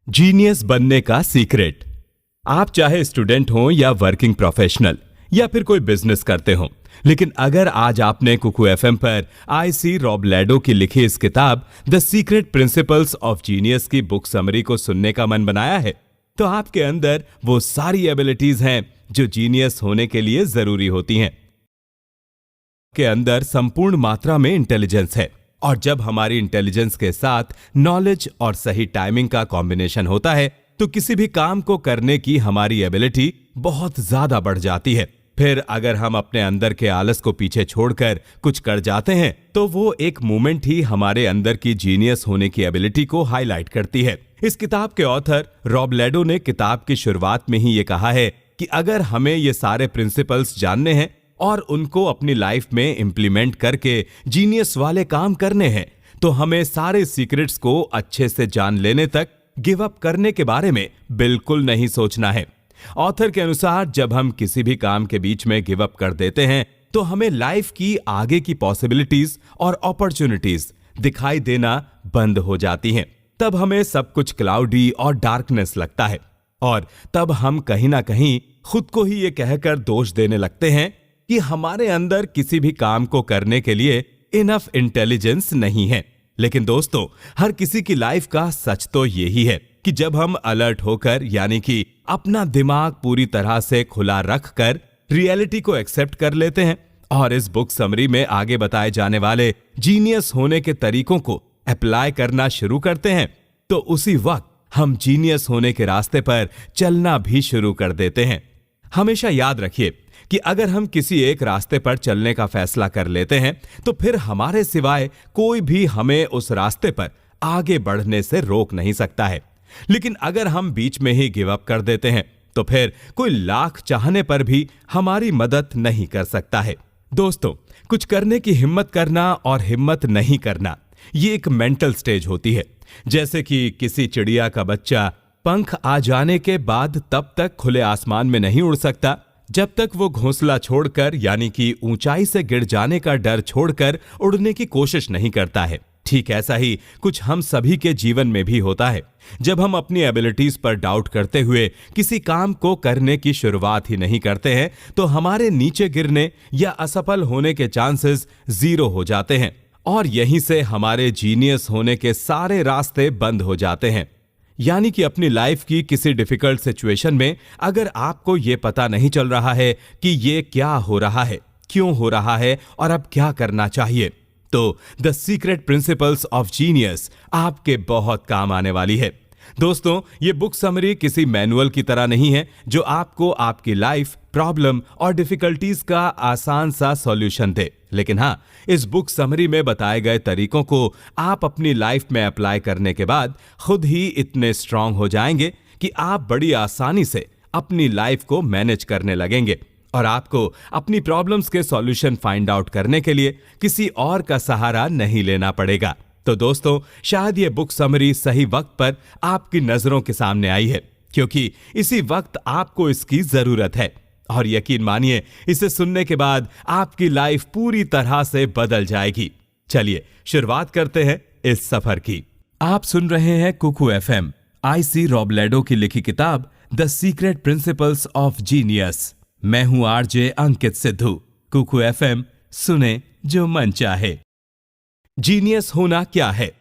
Genius बनने का secret. आप चाहे स्टूडेंट हो या वर्किंग प्रोफेशनल या फिर कोई बिजनेस करते हो, लेकिन अगर आज आपने कुकू एफएम पर आईसी रॉबलेडो की लिखी इस किताब the secret principles of genius की बुक समरी को सुनने का मन बनाया है, तो आपके अंदर वो सारी एबिलिटीज हैं जो जीनियस होने के लिए जरूरी होती हैं। के अंदर संपूर्ण मात्रा में इंटेलिजेंस है, और जब हमारी इंटेलिजेंस के साथ नॉलेज और सही टाइमिंग का कॉम्बिनेशन होता है तो किसी भी काम को करने की हमारी एबिलिटी बहुत ज्यादा बढ़ जाती है। फिर अगर हम अपने अंदर के आलस को पीछे छोड़कर कुछ कर जाते हैं तो वो एक मोमेंट ही हमारे अंदर की जीनियस होने की एबिलिटी को हाईलाइट करती है। इस किताब के ऑथर रॉबलेडो ने किताब की शुरुआत में ही ये कहा है कि अगर हमें ये सारे प्रिंसिपल्स जानने हैं और उनको अपनी लाइफ में इंप्लीमेंट करके जीनियस वाले काम करने हैं तो हमें सारे सीक्रेट्स को अच्छे से जान लेने तक गिव अप करने के बारे में बिल्कुल नहीं सोचना है। ऑथर के अनुसार जब हम किसी भी काम के बीच में गिव अप कर देते हैं तो हमें लाइफ की आगे की पॉसिबिलिटीज और अपॉर्चुनिटीज दिखाई देना बंद हो जाती हैं। तब हमें सब कुछ क्लाउडी और डार्कनेस लगता है, और तब हम कहीं ना कहीं खुद को ही ये कहकर दोष देने लगते हैं कि हमारे अंदर किसी भी काम को करने के लिए इनफ इंटेलिजेंस नहीं है। लेकिन दोस्तों, हर किसी की लाइफ का सच तो यही है कि जब हम अलर्ट होकर, यानी कि अपना दिमाग पूरी तरह से खुला रखकर रियलिटी को एक्सेप्ट कर लेते हैं और इस बुक समरी में आगे बताए जाने वाले जीनियस होने के तरीकों को अप्लाई करना शुरू करते हैं, तो उसी वक्त हम जीनियस होने के रास्ते पर चलना भी शुरू कर देते हैं। हमेशा याद रखिए कि अगर हम किसी एक रास्ते पर चलने का फैसला कर लेते हैं तो फिर हमारे सिवाय कोई भी हमें उस रास्ते पर आगे बढ़ने से रोक नहीं सकता है। लेकिन अगर हम बीच में ही गिव अप कर देते हैं तो फिर कोई लाख चाहने पर भी हमारी मदद नहीं कर सकता है। दोस्तों, कुछ करने की हिम्मत करना और हिम्मत नहीं करना, ये एक मेंटल स्टेज होती है। जैसे कि किसी चिड़िया का बच्चा पंख आ जाने के बाद तब तक खुले आसमान में नहीं उड़ सकता जब तक वो घोंसला छोड़कर, यानी कि ऊंचाई से गिर जाने का डर छोड़कर उड़ने की कोशिश नहीं करता है। ठीक ऐसा ही कुछ हम सभी के जीवन में भी होता है। जब हम अपनी एबिलिटीज पर डाउट करते हुए किसी काम को करने की शुरुआत ही नहीं करते हैं तो हमारे नीचे गिरने या असफल होने के चांसेस 0 हो जाते हैं, और यहीं से हमारे जीनियस होने के सारे रास्ते बंद हो जाते हैं। यानी कि अपनी लाइफ की किसी डिफिकल्ट सिचुएशन में अगर आपको ये पता नहीं चल रहा है कि ये क्या हो रहा है, क्यों हो रहा है और अब क्या करना चाहिए, तो the secret principles of genius आपके बहुत काम आने वाली है। दोस्तों, ये बुक समरी किसी मैनुअल की तरह नहीं है जो आपको आपकी लाइफ, प्रॉब्लम और डिफिकल्टीज का आसान सा सॉल्यूशन दे। लेकिन हाँ, इस बुक समरी में बताए गए तरीकों को आप अपनी लाइफ में अप्लाई करने के बाद खुद ही इतने स्ट्रांग हो जाएंगे कि आप बड़ी आसानी से अपनी लाइफ को मैनेज करने लगेंगे, और आपको अपनी प्रॉब्लम्स के सॉल्यूशन फाइंड आउट करने के लिए किसी और का सहारा नहीं लेना पड़ेगा। तो दोस्तों, शायद ये बुक समरी सही वक्त पर आपकी नजरों के सामने आई है, क्योंकि इसी वक्त आपको इसकी जरूरत है। और यकीन मानिए, इसे सुनने के बाद आपकी लाइफ पूरी तरह से बदल जाएगी। चलिए शुरुआत करते हैं इस सफर की। आप सुन रहे हैं कुकू एफएम, आईसी रॉबलेडो की लिखी किताब the secret principles of genius. मैं हूं आरजे अंकित सिद्धू। कुकू एफएम, सुने जो मन चाहे। जीनियस होना क्या है?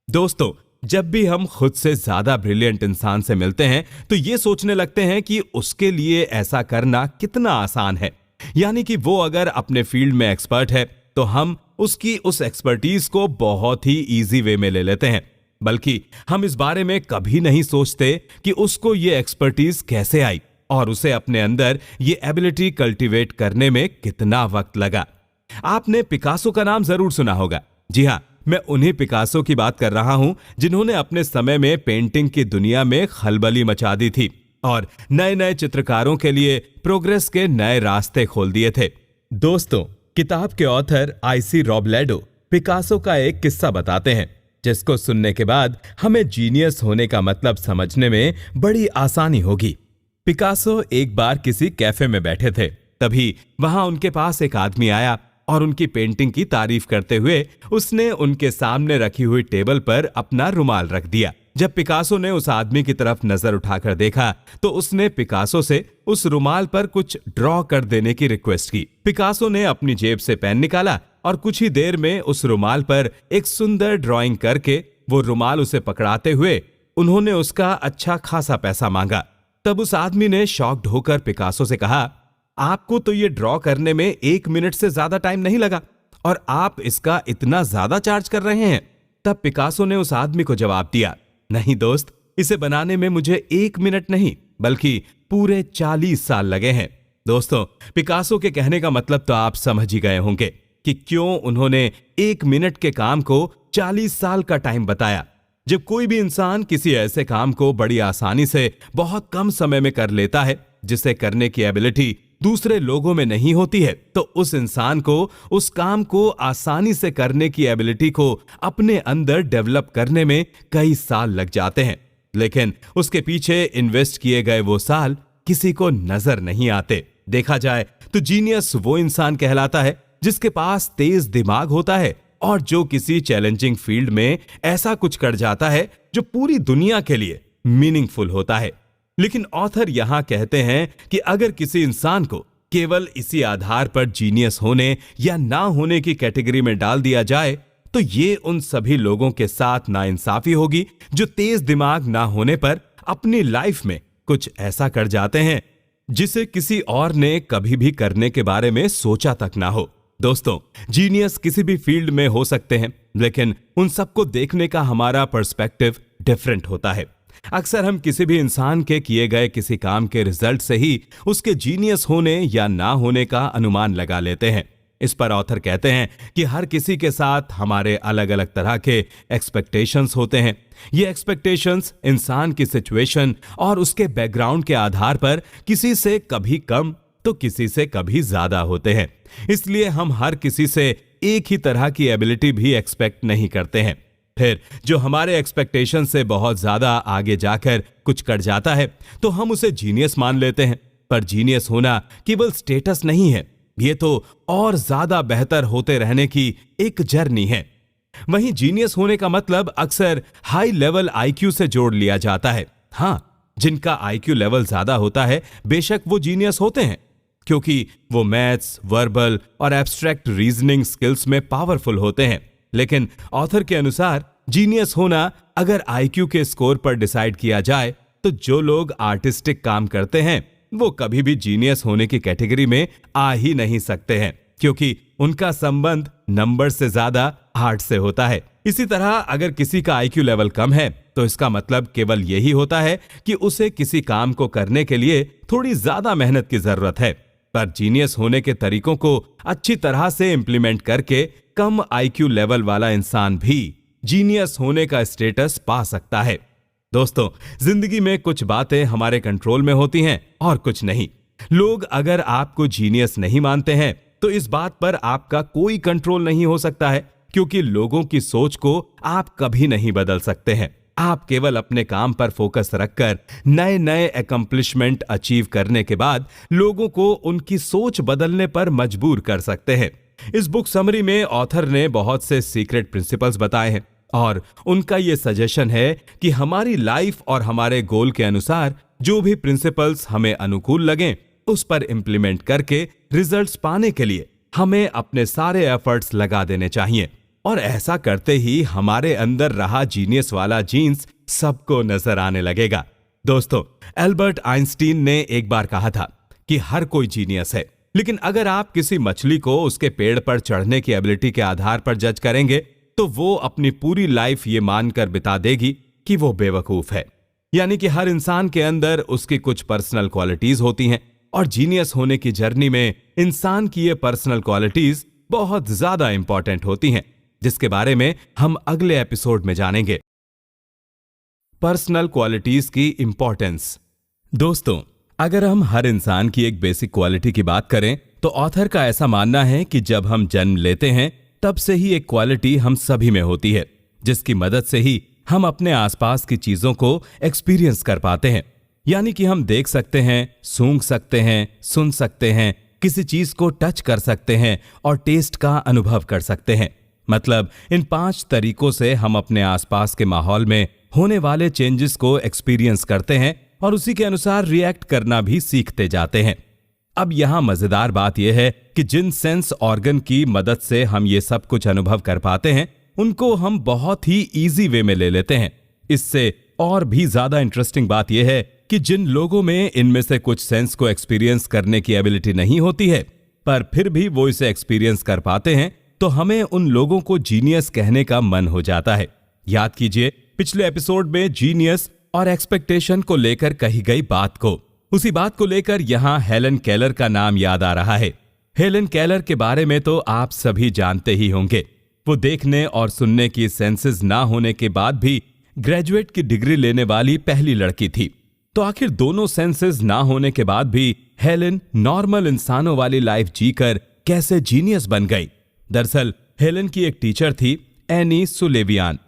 दोस्तों, जब भी हम खुद से ज्यादा ब्रिलियंट इंसान से मिलते हैं तो ये सोचने लगते हैं कि उसके लिए ऐसा करना कितना आसान है। यानी कि वो अगर अपने फील्ड में एक्सपर्ट है तो हम उसकी उस एक्सपर्टीज को बहुत ही इजी वे में ले लेते हैं, बल्कि हम इस बारे में कभी नहीं सोचते कि उसको ये एक्सपर्टीज कैसे आई और उसे अपने अंदर ये एबिलिटी कल्टीवेट करने में कितना वक्त लगा। आपने पिकासो का नाम जरूर सुना होगा। जी हाँ, मैं उन्हीं पिकासो की बात कर रहा हूं जिन्होंने अपने समय में पेंटिंग की दुनिया में खलबली मचा दी थी और नए नए चित्रकारों के लिए प्रोग्रेस के नए रास्ते खोल दिए थे। दोस्तों, किताब के ऑथर आईसी रॉबलेडो पिकासो का एक किस्सा बताते हैं जिसको सुनने के बाद हमें जीनियस होने का मतलब समझने में बड़ी आसानी होगी। पिकासो एक बार किसी कैफे में बैठे थे, तभी वहां उनके पास एक आदमी आया और उनकी पेंटिंग की तारीफ करते हुए उसने उनके सामने रखी हुई टेबल पर अपना रुमाल रख दिया जब पिकासो ने उस आदमी की तरफ नजर उठाकर देखा तो उसने पिकासो से उस रुमाल पर कुछ ड्रॉ कर देने की रिक्वेस्ट की। पिकासो ने अपनी जेब से पेन निकाला और कुछ ही देर में उस रुमाल पर एक सुंदर ड्राइंग करके वो रुमाल उसे पकड़ाते हुए उन्होंने उसका अच्छा खासा पैसा मांगा। तब उस आदमी ने शॉक्ड होकर पिकासो से कहा, आपको तो ये ड्रॉ करने में 1 मिनट से ज्यादा टाइम नहीं लगा और आप इसका इतना ज्यादा चार्ज कर रहे हैं। तब पिकासो ने उस आदमी को जवाब दिया, नहीं दोस्त, इसे बनाने में मुझे 1 मिनट नहीं बल्कि पूरे 40 साल लगे हैं। दोस्तों, पिकासो के कहने का मतलब तो आप समझ ही गए होंगे कि क्यों उन्होंने 1 मिनट के काम को 40 साल का टाइम बताया। जब कोई भी इंसान किसी ऐसे काम को बड़ी आसानी से बहुत कम समय में कर लेता है जिसे करने की एबिलिटी दूसरे लोगों में नहीं होती है, तो उस इंसान को उस काम को आसानी से करने की एबिलिटी को अपने अंदर डेवलप करने में कई साल लग जाते हैं, लेकिन उसके पीछे इन्वेस्ट किए गए वो साल किसी को नजर नहीं आते। देखा जाए तो जीनियस वो इंसान कहलाता है जिसके पास तेज दिमाग होता है और जो किसी चैलेंजिंग फील्ड में ऐसा कुछ कर जाता है जो पूरी दुनिया के लिए मीनिंगफुल होता है। लेकिन ऑथर यहां कहते हैं कि अगर किसी इंसान को केवल इसी आधार पर जीनियस होने या ना होने की कैटेगरी में डाल दिया जाए तो ये उन सभी लोगों के साथ नाइंसाफी होगी जो तेज दिमाग ना होने पर अपनी लाइफ में कुछ ऐसा कर जाते हैं जिसे किसी और ने कभी भी करने के बारे में सोचा तक ना हो। दोस्तों, जीनियस किसी भी फील्ड में हो सकते हैं, लेकिन उन सबको देखने का हमारा पर्सपेक्टिव डिफरेंट होता है। अक्सर हम किसी भी इंसान के किए गए किसी काम के रिजल्ट से ही उसके जीनियस होने या ना होने का अनुमान लगा लेते हैं। इस पर ऑथर कहते हैं कि हर किसी के साथ हमारे अलग अलग तरह के एक्सपेक्टेशंस होते हैं। ये एक्सपेक्टेशंस इंसान की सिचुएशन और उसके बैकग्राउंड के आधार पर किसी से कभी कम तो किसी से कभी ज्यादा होते हैं। इसलिए हम हर किसी से एक ही तरह की एबिलिटी भी एक्सपेक्ट नहीं करते हैं। फिर जो हमारे एक्सपेक्टेशन से बहुत ज्यादा आगे जाकर कुछ कर जाता है तो हम उसे जीनियस मान लेते हैं। पर जीनियस होना केवल स्टेटस नहीं है, ये तो और ज्यादा बेहतर होते रहने की एक जर्नी है। वहीं जीनियस होने का मतलब अक्सर हाई लेवल आईक्यू से जोड़ लिया जाता है। हाँ, जिनका आईक्यू लेवल ज्यादा होता है बेशक वो जीनियस होते हैं, क्योंकि वो मैथ्स, वर्बल और एब्स्ट्रैक्ट रीजनिंग स्किल्स में पावरफुल होते हैं। लेकिन ऑथर के अनुसार जीनियस होना अगर आईक्यू के स्कोर पर डिसाइड किया जाए तो जो लोग आर्टिस्टिक काम करते हैं वो कभी भी जीनियस होने की कैटेगरी में आ ही नहीं सकते हैं, क्योंकि उनका संबंध नंबर से ज्यादा आर्ट से होता है। इसी तरह अगर किसी का आईक्यू लेवल कम है तो इसका मतलब केवल यही होता है कि उसे किसी काम को करने के लिए थोड़ी ज्यादा मेहनत की जरूरत है। पर जीनियस होने के तरीकों को अच्छी तरह से इंप्लीमेंट करके कम आईक्यू लेवल वाला इंसान भी जीनियस होने का स्टेटस पा सकता है। दोस्तों, जिंदगी में कुछ बातें हमारे कंट्रोल में होती हैं और कुछ नहीं। लोग अगर आपको जीनियस नहीं मानते हैं तो इस बात पर आपका कोई कंट्रोल नहीं हो सकता है, क्योंकि लोगों की सोच को आप कभी नहीं बदल सकते हैं। आप केवल अपने काम पर फोकस रखकर नए नए अकम्प्लिशमेंट अचीव करने के बाद लोगों को उनकी सोच बदलने पर मजबूर कर सकते हैं। इस बुक समरी में ऑथर ने बहुत से सीक्रेट प्रिंसिपल्स बताए हैं और उनका यह सजेशन है कि हमारी लाइफ और हमारे गोल के अनुसार जो भी प्रिंसिपल्स हमें अनुकूल लगें उस पर इंप्लीमेंट करके रिजल्ट्स पाने के लिए हमें अपने सारे एफर्ट्स लगा देने चाहिए। और ऐसा करते ही हमारे अंदर रहा जीनियस वाला जीन्स सबको नजर आने लगेगा। दोस्तों, एल्बर्ट आइंस्टीन ने एक बार कहा था कि हर कोई जीनियस है, लेकिन अगर आप किसी मछली को उसके पेड़ पर चढ़ने की एबिलिटी के आधार पर जज करेंगे तो वो अपनी पूरी लाइफ ये मानकर बिता देगी कि वो बेवकूफ है। यानी कि हर इंसान के अंदर उसकी कुछ पर्सनल क्वालिटीज होती हैं और जीनियस होने की जर्नी में इंसान की ये पर्सनल क्वालिटीज बहुत ज्यादा इंपॉर्टेंट होती हैं, जिसके बारे में हम अगले एपिसोड में जानेंगे। पर्सनल क्वालिटीज की इंपॉर्टेंस। दोस्तों, अगर हम हर इंसान की एक बेसिक क्वालिटी की बात करें तो ऑथर का ऐसा मानना है कि जब हम जन्म लेते हैं तब से ही एक क्वालिटी हम सभी में होती है, जिसकी मदद से ही हम अपने आसपास की चीजों को एक्सपीरियंस कर पाते हैं। यानी कि हम देख सकते हैं, सूंघ सकते हैं, सुन सकते हैं, किसी चीज को टच कर सकते हैं और टेस्ट का अनुभव कर सकते हैं। मतलब इन 5 तरीकों से हम अपने आसपास के माहौल में होने वाले चेंजेस को एक्सपीरियंस करते हैं और उसी के अनुसार रिएक्ट करना भी सीखते जाते हैं। अब यहां मजेदार बात यह है कि जिन सेंस ऑर्गन की मदद से हम ये सब कुछ अनुभव कर पाते हैं उनको हम बहुत ही इजी वे में ले लेते हैं। इससे और भी ज्यादा इंटरेस्टिंग बात यह है कि जिन लोगों में इनमें से कुछ सेंस को एक्सपीरियंस करने की एबिलिटी नहीं होती है पर फिर भी वो इसे एक्सपीरियंस कर पाते हैं तो हमें उन लोगों को जीनियस कहने का मन हो जाता है। याद कीजिए पिछले एपिसोड में जीनियस और एक्सपेक्टेशन को लेकर कही गई बात को। उसी बात को लेकर यहां हेलन केलर का नाम याद आ रहा है। हेलन केलर के बारे में तो आप सभी जानते ही होंगे। वो देखने और सुनने की सेंसेस ना होने के बाद भी ग्रेजुएट की डिग्री लेने वाली पहली लड़की थी। तो आखिर दोनों सेंसेस ना होने के बाद भी हेलन नॉर्मल इंसानों वाली लाइफ जीकर कैसे जीनियस बन गई? दरअसल हेलन की एक टीचर थी, एनी सुलेवियान।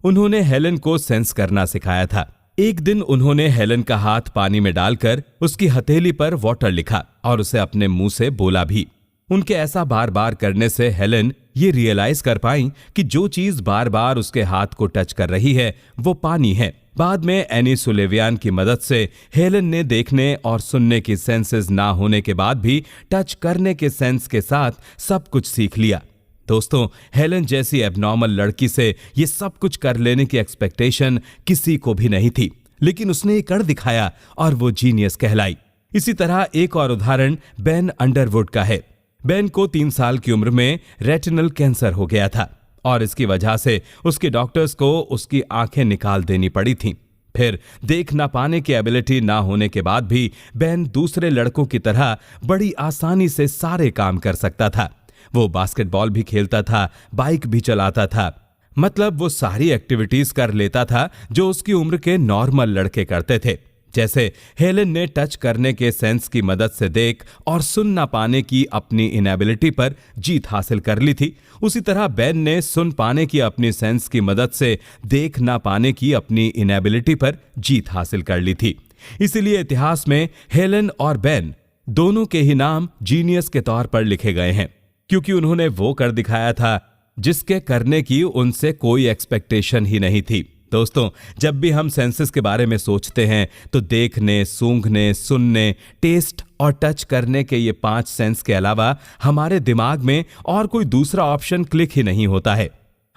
उन्होंने हेलन को सेंस करना सिखाया था। एक दिन उन्होंने हेलन का हाथ पानी में डालकर उसकी हथेली पर वाटर लिखा और उसे अपने मुंह से बोला भी। उनके ऐसा बार बार करने से हेलन ये रियलाइज कर पाई कि जो चीज बार बार उसके हाथ को टच कर रही है वो पानी है। बाद में एनी सुलेवियान की मदद से हेलन ने देखने और सुनने की सेंसेस ना होने के बाद भी टच करने के सेंस के साथ सब कुछ सीख लिया। दोस्तों, हेलन जैसी एबनॉर्मल लड़की से ये सब कुछ कर लेने की एक्सपेक्टेशन किसी को भी नहीं थी, लेकिन उसने ये कर दिखाया और वो जीनियस कहलाई। इसी तरह एक और उदाहरण बेन अंडरवुड का है। बेन को 3 साल की उम्र में रेटिनल कैंसर हो गया था और इसकी वजह से उसके डॉक्टर्स को उसकी आंखें निकाल देनी पड़ी थीं। फिर देख ना पाने की एबिलिटी ना होने के बाद भी बेन दूसरे लड़कों की तरह बड़ी आसानी से सारे काम कर सकता था। वो बास्केटबॉल भी खेलता था, बाइक भी चलाता था, मतलब वो सारी एक्टिविटीज कर लेता था जो उसकी उम्र के नॉर्मल लड़के करते थे। जैसे हेलन ने टच करने के सेंस की मदद से देख और सुन ना पाने की अपनी इनएबिलिटी पर जीत हासिल कर ली थी, उसी तरह बेन ने सुन पाने की अपनी सेंस की मदद से देख ना पाने की अपनी इनएबिलिटी पर जीत हासिल कर ली थी। इसीलिए इतिहास में हेलन और बेन दोनों के ही नाम जीनियस के तौर पर लिखे गए हैं, क्योंकि उन्होंने वो कर दिखाया था जिसके करने की उनसे कोई एक्सपेक्टेशन ही नहीं थी। दोस्तों, जब भी हम सेंसेस के बारे में सोचते हैं तो देखने, सूंघने, सुनने, टेस्ट और टच करने के ये 5 सेंस के अलावा हमारे दिमाग में और कोई दूसरा ऑप्शन क्लिक ही नहीं होता है।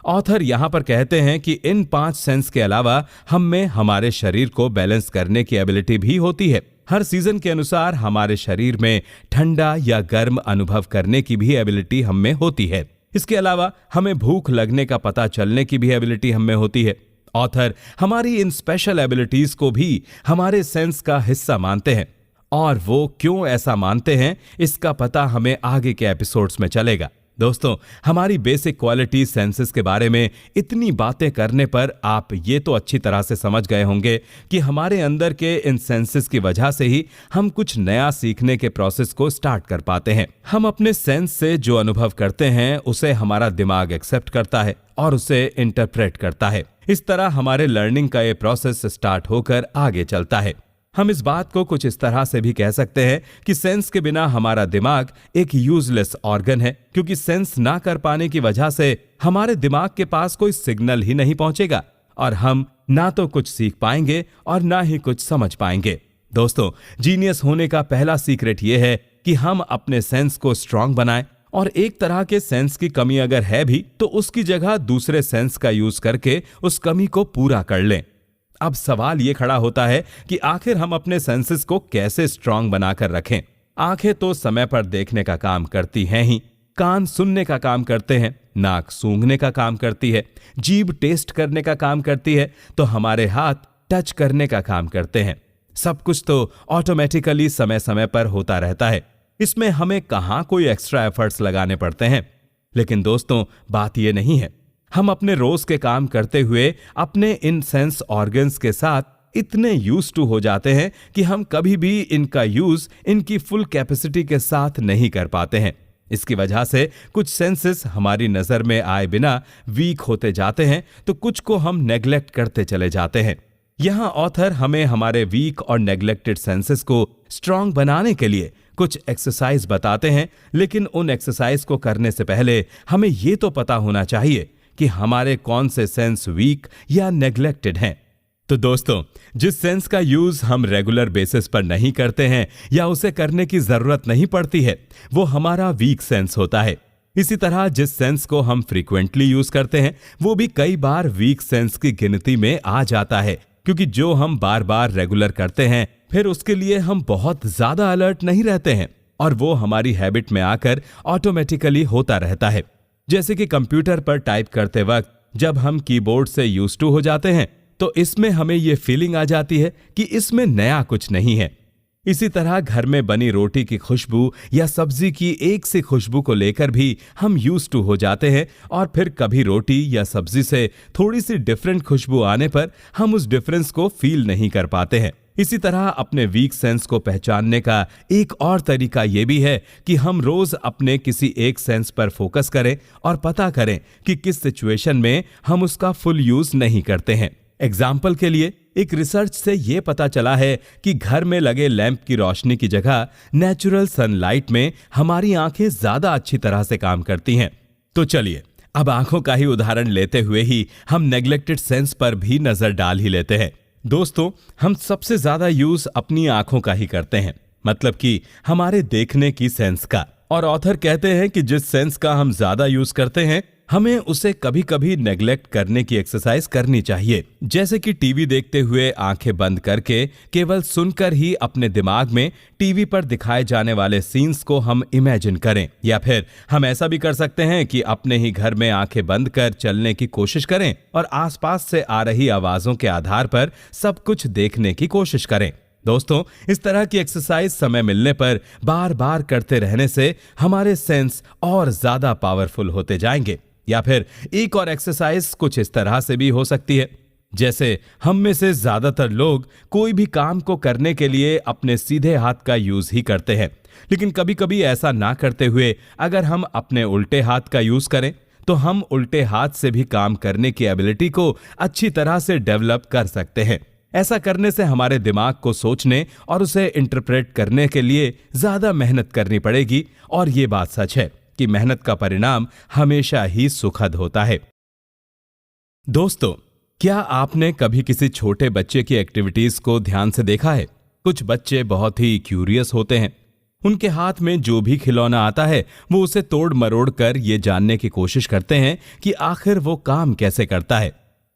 ऑथर यहां पर कहते हैं कि इन 5 सेंस के अलावा हम में हमारे शरीर को बैलेंस करने की एबिलिटी भी होती है। हर सीजन के अनुसार हमारे शरीर में ठंडा या गर्म अनुभव करने की भी एबिलिटी हम में होती है। इसके अलावा हमें भूख लगने का पता चलने की भी एबिलिटी हम में होती है। ऑथर हमारी इन स्पेशल एबिलिटीज को भी हमारे सेंस का हिस्सा मानते हैं, और वो क्यों ऐसा मानते हैं इसका पता हमें आगे के एपिसोड्स में चलेगा। दोस्तों, हमारी बेसिक क्वालिटी सेंसेस के बारे में इतनी बातें करने पर आप ये तो अच्छी तरह से समझ गए होंगे कि हमारे अंदर के इन सेंसेस की वजह से ही हम कुछ नया सीखने के प्रोसेस को स्टार्ट कर पाते हैं। हम अपने सेंस से जो अनुभव करते हैं उसे हमारा दिमाग एक्सेप्ट करता है और उसे इंटरप्रेट करता है। इस तरह हमारे लर्निंग का ये प्रोसेस स्टार्ट होकर आगे चलता है। हम इस बात को कुछ इस तरह से भी कह सकते हैं कि सेंस के बिना हमारा दिमाग एक यूजलेस ऑर्गन है, क्योंकि सेंस ना कर पाने की वजह से हमारे दिमाग के पास कोई सिग्नल ही नहीं पहुंचेगा और हम ना तो कुछ सीख पाएंगे और ना ही कुछ समझ पाएंगे। दोस्तों, जीनियस होने का पहला सीक्रेट यह है कि हम अपने सेंस को स्ट्रांग बनाएं, और एक तरह के सेंस की कमी अगर है भी तो उसकी जगह दूसरे सेंस का यूज करके उस कमी को पूरा कर लें। अब सवाल ये खड़ा होता है कि आखिर हम अपने सेंसेस को कैसे स्ट्रांग बनाकर रखें। आंखें तो समय पर देखने का काम करती हैं ही, कान सुनने का काम करते हैं, नाक सूंघने का काम करती है, जीभ टेस्ट करने का काम करती है, तो हमारे हाथ टच करने का काम करते हैं। सब कुछ तो ऑटोमेटिकली समय समय पर होता रहता है, इसमें हमें कहां कोई एक्स्ट्रा एफर्ट्स लगाने पड़ते हैं। लेकिन दोस्तों, बात यह नहीं है। हम अपने रोज के काम करते हुए अपने इन सेंस ऑर्गन्स के साथ इतने यूज टू हो जाते हैं कि हम कभी भी इनका यूज इनकी फुल कैपेसिटी के साथ नहीं कर पाते हैं। इसकी वजह से कुछ सेंसेस हमारी नजर में आए बिना वीक होते जाते हैं, तो कुछ को हम नेग्लेक्ट करते चले जाते हैं। यहां ऑथर हमें हमारे वीक और नेग्लेक्टेड सेंसेस को स्ट्रांग बनाने के लिए कुछ एक्सरसाइज बताते हैं, लेकिन उन एक्सरसाइज को करने से पहले हमें यह तो पता होना चाहिए कि हमारे कौन से सेंस वीक या नेग्लेक्टेड हैं। तो दोस्तों, जिस सेंस का यूज हम रेगुलर बेसिस पर नहीं करते हैं या उसे करने की जरूरत नहीं पड़ती है, वो हमारा वीक सेंस होता है। इसी तरह जिस सेंस को हम फ्रीक्वेंटली यूज करते हैं वो भी कई बार वीक सेंस की गिनती में आ जाता है, क्योंकि जो हम बार बार रेगुलर करते हैं फिर उसके लिए हम बहुत ज्यादा अलर्ट नहीं रहते हैं और वो हमारी हैबिट में आकर ऑटोमेटिकली होता रहता है। जैसे कि कंप्यूटर पर टाइप करते वक्त जब हम कीबोर्ड से यूज्ड टू हो जाते हैं तो इसमें हमें ये फीलिंग आ जाती है कि इसमें नया कुछ नहीं है। इसी तरह घर में बनी रोटी की खुशबू या सब्जी की एक सी खुशबू को लेकर भी हम यूज्ड टू हो जाते हैं और फिर कभी रोटी या सब्जी से थोड़ी सी डिफरेंट खुशबू आने पर हम उस डिफरेंस को फील नहीं कर पाते हैं। इसी तरह अपने वीक सेंस को पहचानने का एक और तरीका यह भी है कि हम रोज अपने किसी एक सेंस पर फोकस करें और पता करें कि किस सिचुएशन में हम उसका फुल यूज नहीं करते हैं। एग्जाम्पल के लिए, एक रिसर्च से यह पता चला है कि घर में लगे लैंप की रोशनी की जगह नेचुरल सनलाइट में हमारी आंखें ज्यादा अच्छी तरह से काम करती हैं। तो चलिए अब आंखों का ही उदाहरण लेते हुए ही हम नेग्लेक्टेड सेंस पर भी नजर डाल ही लेते हैं। दोस्तों, हम सबसे ज्यादा यूज अपनी आंखों का ही करते हैं, मतलब कि हमारे देखने की सेंस का। और ऑथर कहते हैं कि जिस सेंस का हम ज्यादा यूज करते हैं हमें उसे कभी कभी नेग्लेक्ट करने की एक्सरसाइज करनी चाहिए। जैसे कि टीवी देखते हुए आंखें बंद करके केवल सुनकर ही अपने दिमाग में टीवी पर दिखाए जाने वाले सीन्स को हम इमेजिन करें, या फिर हम ऐसा भी कर सकते हैं कि अपने ही घर में आंखें बंद कर चलने की कोशिश करें और आसपास से आ रही आवाजों के आधार पर सब कुछ देखने की कोशिश करें। दोस्तों, इस तरह की एक्सरसाइज समय मिलने पर बार बार करते रहने से हमारे सेंस और ज्यादा पावरफुल होते जाएंगे। या फिर एक और एक्सरसाइज कुछ इस तरह से भी हो सकती है, जैसे हम में से ज्यादातर लोग कोई भी काम को करने के लिए अपने सीधे हाथ का यूज ही करते हैं, लेकिन कभी कभी ऐसा ना करते हुए अगर हम अपने उल्टे हाथ का यूज करें तो हम उल्टे हाथ से भी काम करने की एबिलिटी को अच्छी तरह से डेवलप कर सकते हैं। ऐसा करने से हमारे दिमाग को सोचने और उसे इंटरप्रेट करने के लिए ज्यादा मेहनत करनी पड़ेगी, और ये बात सच है कि मेहनत का परिणाम हमेशा ही सुखद होता है। दोस्तों, क्या आपने कभी किसी छोटे बच्चे की एक्टिविटीज को ध्यान से देखा है? कुछ बच्चे बहुत ही क्यूरियस होते हैं। उनके हाथ में जो भी खिलौना आता है वो उसे तोड़ मरोड़ कर ये जानने की कोशिश करते हैं कि आखिर वो काम कैसे करता है।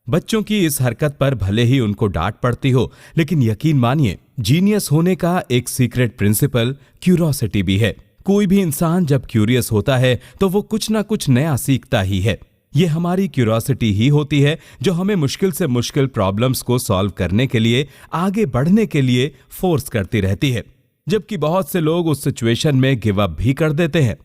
बच्चों की इस हरकत पर भले ही उनको डांट पड़ती हो, लेकिन यकीन मानिए, जीनियस होने का एक सीक्रेट प्रिंसिपल क्यूरियोसिटी भी है। कोई भी इंसान जब क्यूरियस होता है तो वो कुछ ना कुछ नया सीखता ही है। ये हमारी क्यूरियोसिटी ही होती है जो हमें मुश्किल से मुश्किल प्रॉब्लम्स को सॉल्व करने के लिए, आगे बढ़ने के लिए फोर्स करती रहती है, जबकि बहुत से लोग उस सिचुएशन में गिव अप भी कर देते हैं।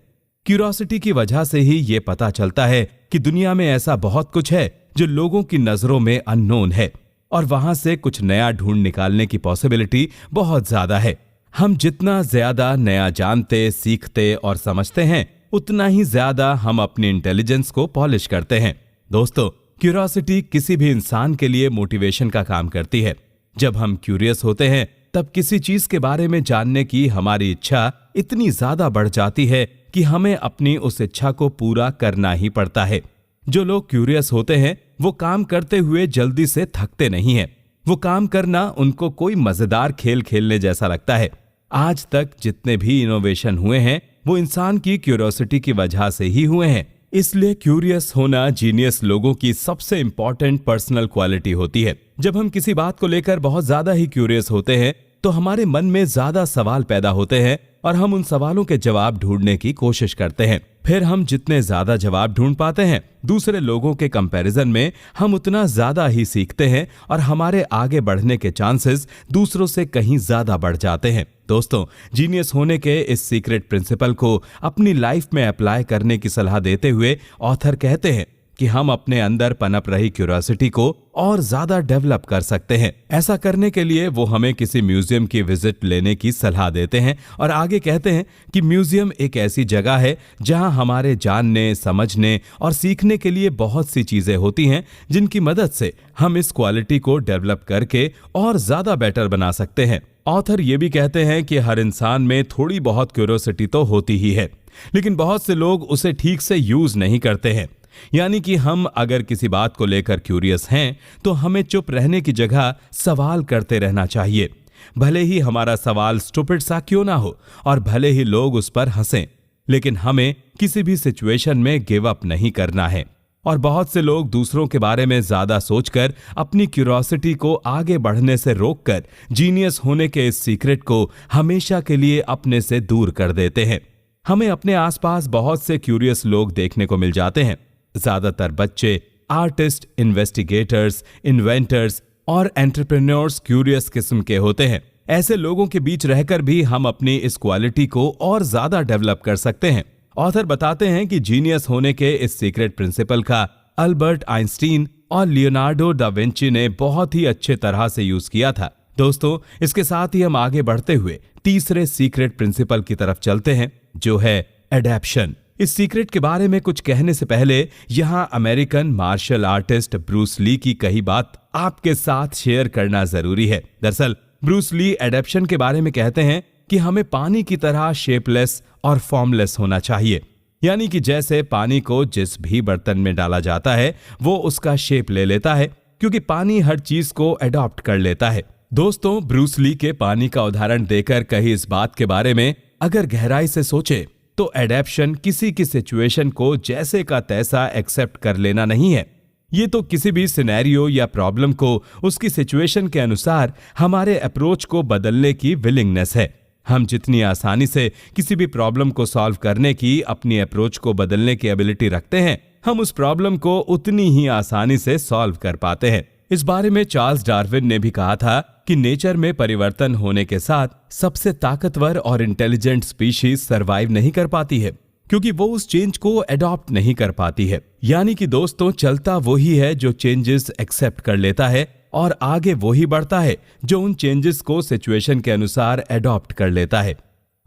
क्यूरियोसिटी की वजह से ही ये पता चलता है कि दुनिया में ऐसा बहुत कुछ है जो लोगों की नजरों में अननोन है, और वहां से कुछ नया ढूंढ निकालने की पॉसिबिलिटी बहुत ज्यादा है। हम जितना ज्यादा नया जानते, सीखते और समझते हैं, उतना ही ज्यादा हम अपनी इंटेलिजेंस को पॉलिश करते हैं। दोस्तों, क्यूरियोसिटी किसी भी इंसान के लिए मोटिवेशन का काम करती है। जब हम क्यूरियस होते हैं तब किसी चीज के बारे में जानने की हमारी इच्छा इतनी ज्यादा बढ़ जाती है कि हमें अपनी उस इच्छा को पूरा करना ही पड़ता है। जो लोग क्यूरियस होते हैं वो काम करते हुए जल्दी से थकते नहीं हैं। वो काम करना उनको कोई मजेदार खेल खेलने जैसा लगता है। आज तक जितने भी इनोवेशन हुए हैं वो इंसान की क्यूरियोसिटी की वजह से ही हुए हैं। इसलिए क्यूरियस होना जीनियस लोगों की सबसे इंपॉर्टेंट पर्सनल क्वालिटी होती है। जब हम किसी बात को लेकर बहुत ज्यादा ही क्यूरियस होते हैं तो हमारे मन में ज्यादा सवाल पैदा होते हैं और हम उन सवालों के जवाब ढूंढने की कोशिश करते हैं। फिर हम जितने ज्यादा जवाब ढूंढ पाते हैं दूसरे लोगों के कंपैरिजन में, हम उतना ज्यादा ही सीखते हैं और हमारे आगे बढ़ने के चांसेस दूसरों से कहीं ज्यादा बढ़ जाते हैं। दोस्तों, जीनियस होने के इस सीक्रेट प्रिंसिपल को अपनी लाइफ में अप्लाई करने की सलाह देते हुए ऑथर कहते हैं कि हम अपने अंदर पनप रही क्यूरियोसिटी को और ज्यादा डेवलप कर सकते हैं। ऐसा करने के लिए वो हमें किसी म्यूजियम की विजिट लेने की सलाह देते हैं और आगे कहते हैं कि म्यूजियम एक ऐसी जगह है जहां हमारे जानने, समझने और सीखने के लिए बहुत सी चीजें होती हैं जिनकी मदद से हम इस क्वालिटी को डेवलप करके और ज्यादा बेटर बना सकते हैं। ऑथर ये भी कहते हैं कि हर इंसान में थोड़ी बहुत क्यूरियोसिटी तो होती ही है, लेकिन बहुत से लोग उसे ठीक से यूज नहीं करते हैं। यानी कि हम अगर किसी बात को लेकर क्यूरियस हैं तो हमें चुप रहने की जगह सवाल करते रहना चाहिए, भले ही हमारा सवाल स्टूपिड सा क्यों ना हो और भले ही लोग उस पर हंसें, लेकिन हमें किसी भी सिचुएशन में गिव अप नहीं करना है। और बहुत से लोग दूसरों के बारे में ज्यादा सोचकर अपनी क्यूरियोसिटी को आगे बढ़ने से रोककर जीनियस होने के इस सीक्रेट को हमेशा के लिए अपने से दूर कर देते हैं। हमें अपने आसपास बहुत से क्यूरियस लोग देखने को मिल जाते हैं। ज्यादातर बच्चे, आर्टिस्ट, इन्वेस्टिगेटर्स, इन्वेंटर्स और एंटरप्रेन्योर्स क्यूरियस किस्म के होते हैं। ऐसे लोगों के बीच रहकर भी हम अपनी इस क्वालिटी को और ज्यादा डेवलप कर सकते हैं। ऑथर बताते हैं कि जीनियस होने के इस सीक्रेट प्रिंसिपल का अल्बर्ट आइंस्टीन और लियोनार्डो दा विंची ने बहुत ही अच्छे तरह से यूज किया था। दोस्तों, इसके साथ ही हम आगे बढ़ते हुए तीसरे सीक्रेट प्रिंसिपल की तरफ चलते हैं, जो है एडेप्शन। इस सीक्रेट के बारे में कुछ कहने से पहले यहां American martial artist Bruce Lee की कही बात आपके साथ शेयर करना जरूरी है। दरअसल ब्रूस ली एडेप्शन के बारे में कहते हैं कि हमें पानी की तरह शेपलेस और फॉर्मलेस होना चाहिए, यानी कि जैसे पानी को जिस भी बर्तन में डाला जाता है वो उसका शेप ले लेता है, क्योंकि पानी हर चीज को अडॉप्ट कर लेता है। दोस्तों, ब्रूस ली के पानी का उदाहरण देकर कही इस बात के बारे में अगर गहराई से सोचे तो एडेप्शन किसी की सिचुएशन को जैसे का तैसा एक्सेप्ट कर लेना नहीं है। ये तो किसी भी सिनेरियो या प्रॉब्लम को उसकी सिचुएशन के अनुसार हमारे अप्रोच को बदलने की विलिंगनेस है। हम जितनी आसानी से किसी भी प्रॉब्लम को सॉल्व करने की अपनी अप्रोच को बदलने की एबिलिटी रखते हैं, हम उस प्रॉब्लम को उतनी ही आसानी से सॉल्व कर पाते हैं। इस बारे में चार्ल्स डार्विन ने भी कहा था कि नेचर में परिवर्तन होने के साथ सबसे ताकतवर और इंटेलिजेंट स्पीशीज सरवाइव नहीं कर पाती है, क्योंकि वो उस चेंज को अडॉप्ट नहीं कर पाती है। यानी कि दोस्तों, चलता वही है जो चेंजेस एक्सेप्ट कर लेता है, और आगे वही बढ़ता है जो उन चेंजेस को सिचुएशन के अनुसार अडॉप्ट कर लेता है।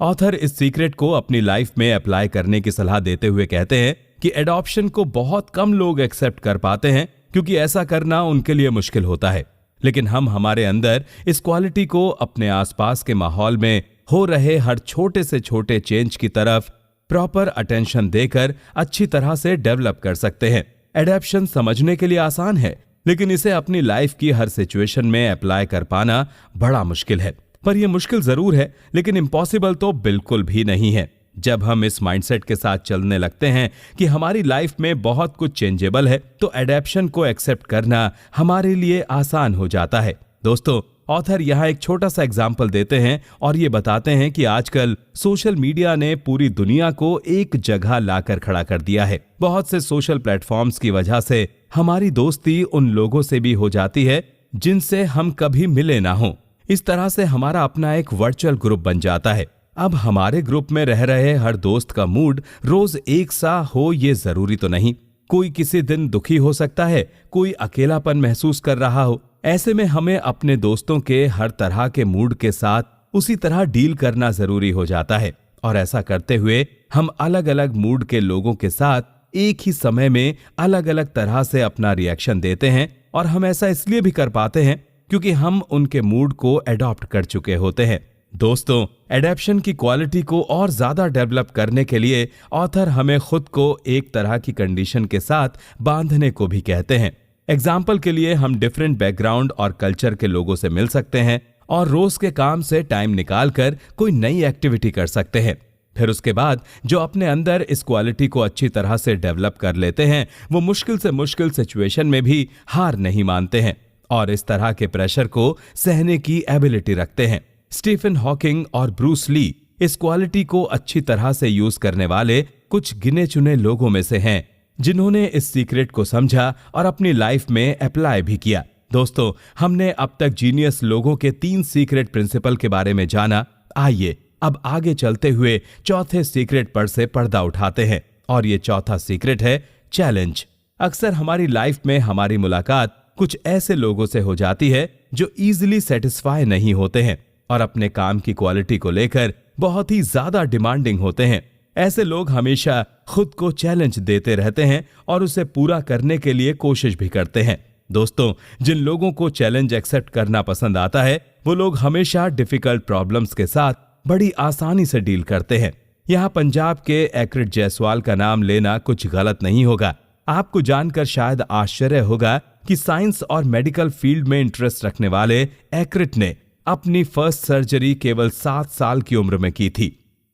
ऑथर इस सीक्रेट को अपनी लाइफ में अप्लाई करने की सलाह देते हुए कहते हैं कि एडॉप्शन को बहुत कम लोग एक्सेप्ट कर पाते हैं, क्योंकि ऐसा करना उनके लिए मुश्किल होता है। लेकिन हम हमारे अंदर इस क्वालिटी को अपने आसपास के माहौल में हो रहे हर छोटे से छोटे चेंज की तरफ प्रॉपर अटेंशन देकर अच्छी तरह से डेवलप कर सकते हैं। एडेप्शन समझने के लिए आसान है, लेकिन इसे अपनी लाइफ की हर सिचुएशन में अप्लाई कर पाना बड़ा मुश्किल है। पर यह मुश्किल जरूर है, लेकिन इम्पॉसिबल तो बिल्कुल भी नहीं है। जब हम इस माइंडसेट के साथ चलने लगते हैं कि हमारी लाइफ में बहुत कुछ चेंजेबल है, तो एडेप्शन को एक्सेप्ट करना हमारे लिए आसान हो जाता है। दोस्तों, ऑथर यहाँ एक छोटा सा एग्जाम्पल देते हैं और ये बताते हैं कि आजकल सोशल मीडिया ने पूरी दुनिया को एक जगह लाकर खड़ा कर दिया है। बहुत से सोशल प्लेटफॉर्म्स की वजह से हमारी दोस्ती उन लोगों से भी हो जाती है जिनसे हम कभी मिले ना हो। इस तरह से हमारा अपना एक वर्चुअल ग्रुप बन जाता है। अब हमारे ग्रुप में रह रहे हर दोस्त का मूड रोज एक सा हो ये जरूरी तो नहीं। कोई किसी दिन दुखी हो सकता है, कोई अकेलापन महसूस कर रहा हो। ऐसे में हमें अपने दोस्तों के हर तरह के मूड के साथ उसी तरह डील करना जरूरी हो जाता है, और ऐसा करते हुए हम अलग अलग मूड के लोगों के साथ एक ही समय में अलग अलग तरह से अपना रिएक्शन देते हैं। और हम ऐसा इसलिए भी कर पाते हैं क्योंकि हम उनके मूड को अडॉप्ट कर चुके होते हैं। दोस्तों, एडेप्शन की क्वालिटी को और ज्यादा डेवलप करने के लिए ऑथर हमें खुद को एक तरह की कंडीशन के साथ बांधने को भी कहते हैं। एग्जाम्पल के लिए हम डिफरेंट बैकग्राउंड और कल्चर के लोगों से मिल सकते हैं और रोज के काम से टाइम निकालकर कोई नई एक्टिविटी कर सकते हैं। फिर उसके बाद जो अपने अंदर इस क्वालिटी को अच्छी तरह से डेवलप कर लेते हैं, वो मुश्किल से मुश्किल सिचुएशन में भी हार नहीं मानते हैं और इस तरह के प्रेशर को सहने की एबिलिटी रखते हैं। स्टीफन हॉकिंग और ब्रूस ली इस क्वालिटी को अच्छी तरह से यूज करने वाले कुछ गिने चुने लोगों में से हैं, जिन्होंने इस सीक्रेट को समझा और अपनी लाइफ में अप्लाई भी किया। दोस्तों, हमने अब तक जीनियस लोगों के 3 सीक्रेट प्रिंसिपल के बारे में जाना। आइए अब आगे चलते हुए चौथे सीक्रेट पर से पर्दा उठाते हैं, और ये चौथा सीक्रेट है चैलेंज। अक्सर हमारी लाइफ में हमारी मुलाकात कुछ ऐसे लोगों से हो जाती है जो इजीली सेटिस्फाई नहीं होते हैं और अपने काम की क्वालिटी को लेकर बहुत ही ज्यादा डिमांडिंग होते हैं। ऐसे लोग हमेशा खुद को चैलेंज देते रहते हैं और उसे पूरा करने के लिए कोशिश भी करते हैं। दोस्तों, जिन लोगों को चैलेंज एक्सेप्ट करना पसंद आता है, वो लोग हमेशा डिफिकल्ट प्रॉब्लम्स के साथ बड़ी आसानी से डील करते हैं। यहाँ पंजाब के एक्रिड जायसवाल का नाम लेना कुछ गलत नहीं होगा। आपको जानकर शायद आश्चर्य होगा कि साइंस और मेडिकल फील्ड में इंटरेस्ट रखने वाले एक्रिट ने अपनी फर्स्ट सर्जरी केवल 7 साल की उम्र में की थी।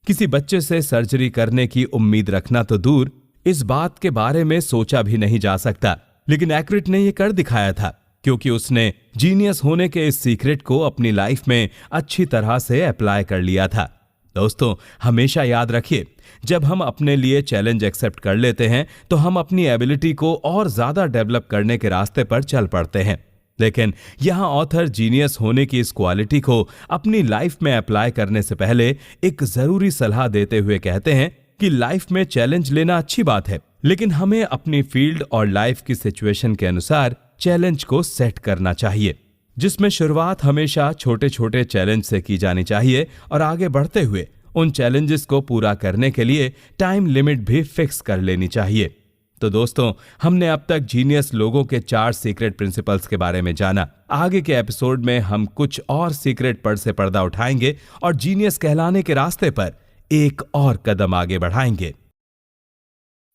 किसी बच्चे से सर्जरी करने की उम्मीद रखना तो दूर, इस बात के बारे में सोचा भी नहीं जा सकता, लेकिन एक्रिट ने यह कर दिखाया था, क्योंकि उसने जीनियस होने के इस सीक्रेट को अपनी लाइफ में अच्छी तरह से अप्लाई कर लिया था। दोस्तों, हमेशा याद रखिए, जब हम अपने लिए चैलेंज एक्सेप्ट कर लेते हैं तो हम अपनी एबिलिटी को और ज्यादा डेवलप करने के रास्ते पर चल पड़ते हैं। लेकिन यहां ऑथर जीनियस होने की इस क्वालिटी को अपनी लाइफ में अप्लाई करने से पहले एक जरूरी सलाह देते हुए कहते हैं कि लाइफ में चैलेंज लेना अच्छी बात है, लेकिन हमें अपनी फील्ड और लाइफ की सिचुएशन के अनुसार चैलेंज को सेट करना चाहिए, जिसमें शुरुआत हमेशा छोटे छोटे चैलेंज से की जानी चाहिए और आगे बढ़ते हुए उन चैलेंजेस को पूरा करने के लिए टाइम लिमिट भी फिक्स कर लेनी चाहिए। तो दोस्तों, हमने अब तक जीनियस लोगों के 4 सीक्रेट प्रिंसिपल्स के बारे में जाना। आगे के एपिसोड में हम कुछ और सीक्रेट पर से पर्दा उठाएंगे और जीनियस कहलाने के रास्ते पर एक और कदम आगे बढ़ाएंगे।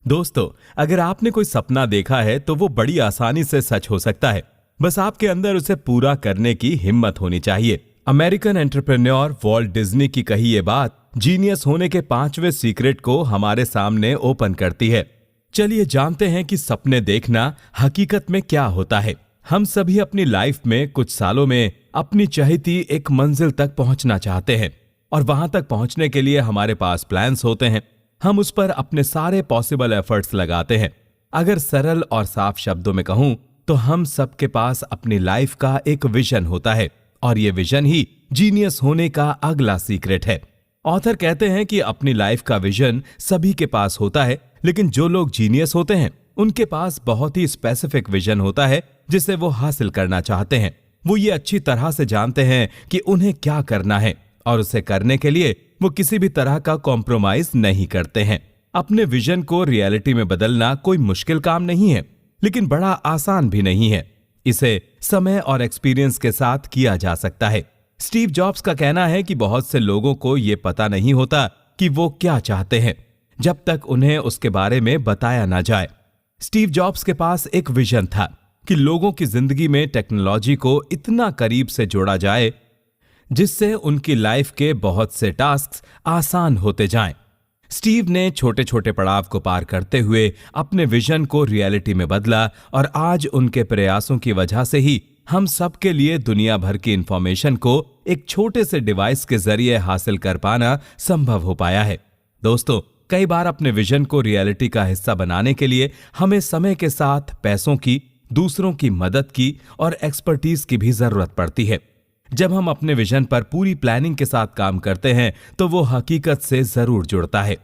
दोस्तों, अगर आपने कोई सपना देखा है तो वो बड़ी आसानी से सच हो सकता है, बस आपके अंदर उसे पूरा करने की हिम्मत होनी चाहिए। अमेरिकन एंटरप्रेन्योर वॉल्ट डिज्नी की कही ये बात जीनियस होने के 5वें सीक्रेट को हमारे सामने ओपन करती है। चलिए जानते हैं कि सपने देखना हकीकत में क्या होता है। हम सभी अपनी लाइफ में कुछ सालों में अपनी चाहती एक मंजिल तक पहुंचना चाहते हैं और वहां तक पहुंचने के लिए हमारे पास प्लान्स होते हैं। हम उस पर अपने सारे पॉसिबल एफर्ट्स लगाते हैं। अगर सरल और साफ शब्दों में कहूं तो हम सबके पास अपनी लाइफ का एक विजन होता है और ये विजन ही जीनियस होने का अगला सीक्रेट है। ऑथर कहते हैं कि अपनी लाइफ का विजन सभी के पास होता है, लेकिन जो लोग जीनियस होते हैं उनके पास बहुत ही स्पेसिफिक विजन होता है जिसे वो हासिल करना चाहते हैं। वो ये अच्छी तरह से जानते हैं कि उन्हें क्या करना है और उसे करने के लिए वो किसी भी तरह का कॉम्प्रोमाइज नहीं करते हैं। अपने विजन को रियलिटी में बदलना कोई मुश्किल काम नहीं है, लेकिन बड़ा आसान भी नहीं है। इसे समय और एक्सपीरियंस के साथ किया जा सकता है। स्टीव जॉब्स का कहना है कि बहुत से लोगों को यह पता नहीं होता कि वो क्या चाहते हैं जब तक उन्हें उसके बारे में बताया ना जाए। स्टीव जॉब्स के पास एक विजन था कि लोगों की जिंदगी में टेक्नोलॉजी को इतना करीब से जोड़ा जाए जिससे उनकी लाइफ के बहुत से टास्क आसान होते जाएं। स्टीव ने छोटे छोटे पड़ाव को पार करते हुए अपने विजन को रियलिटी में बदला और आज उनके प्रयासों की वजह से ही हम सबके लिए दुनिया भर की इंफॉर्मेशन को एक छोटे से डिवाइस के जरिए हासिल कर पाना संभव हो पाया है। दोस्तों, कई बार अपने विजन को रियलिटी का हिस्सा बनाने के लिए हमें समय के साथ पैसों की, दूसरों की मदद की और एक्सपर्टीज की भी जरूरत पड़ती है। जब हम अपने विजन पर पूरी प्लानिंग के साथ काम करते हैं तो वो हकीकत से जरूर जुड़ता है।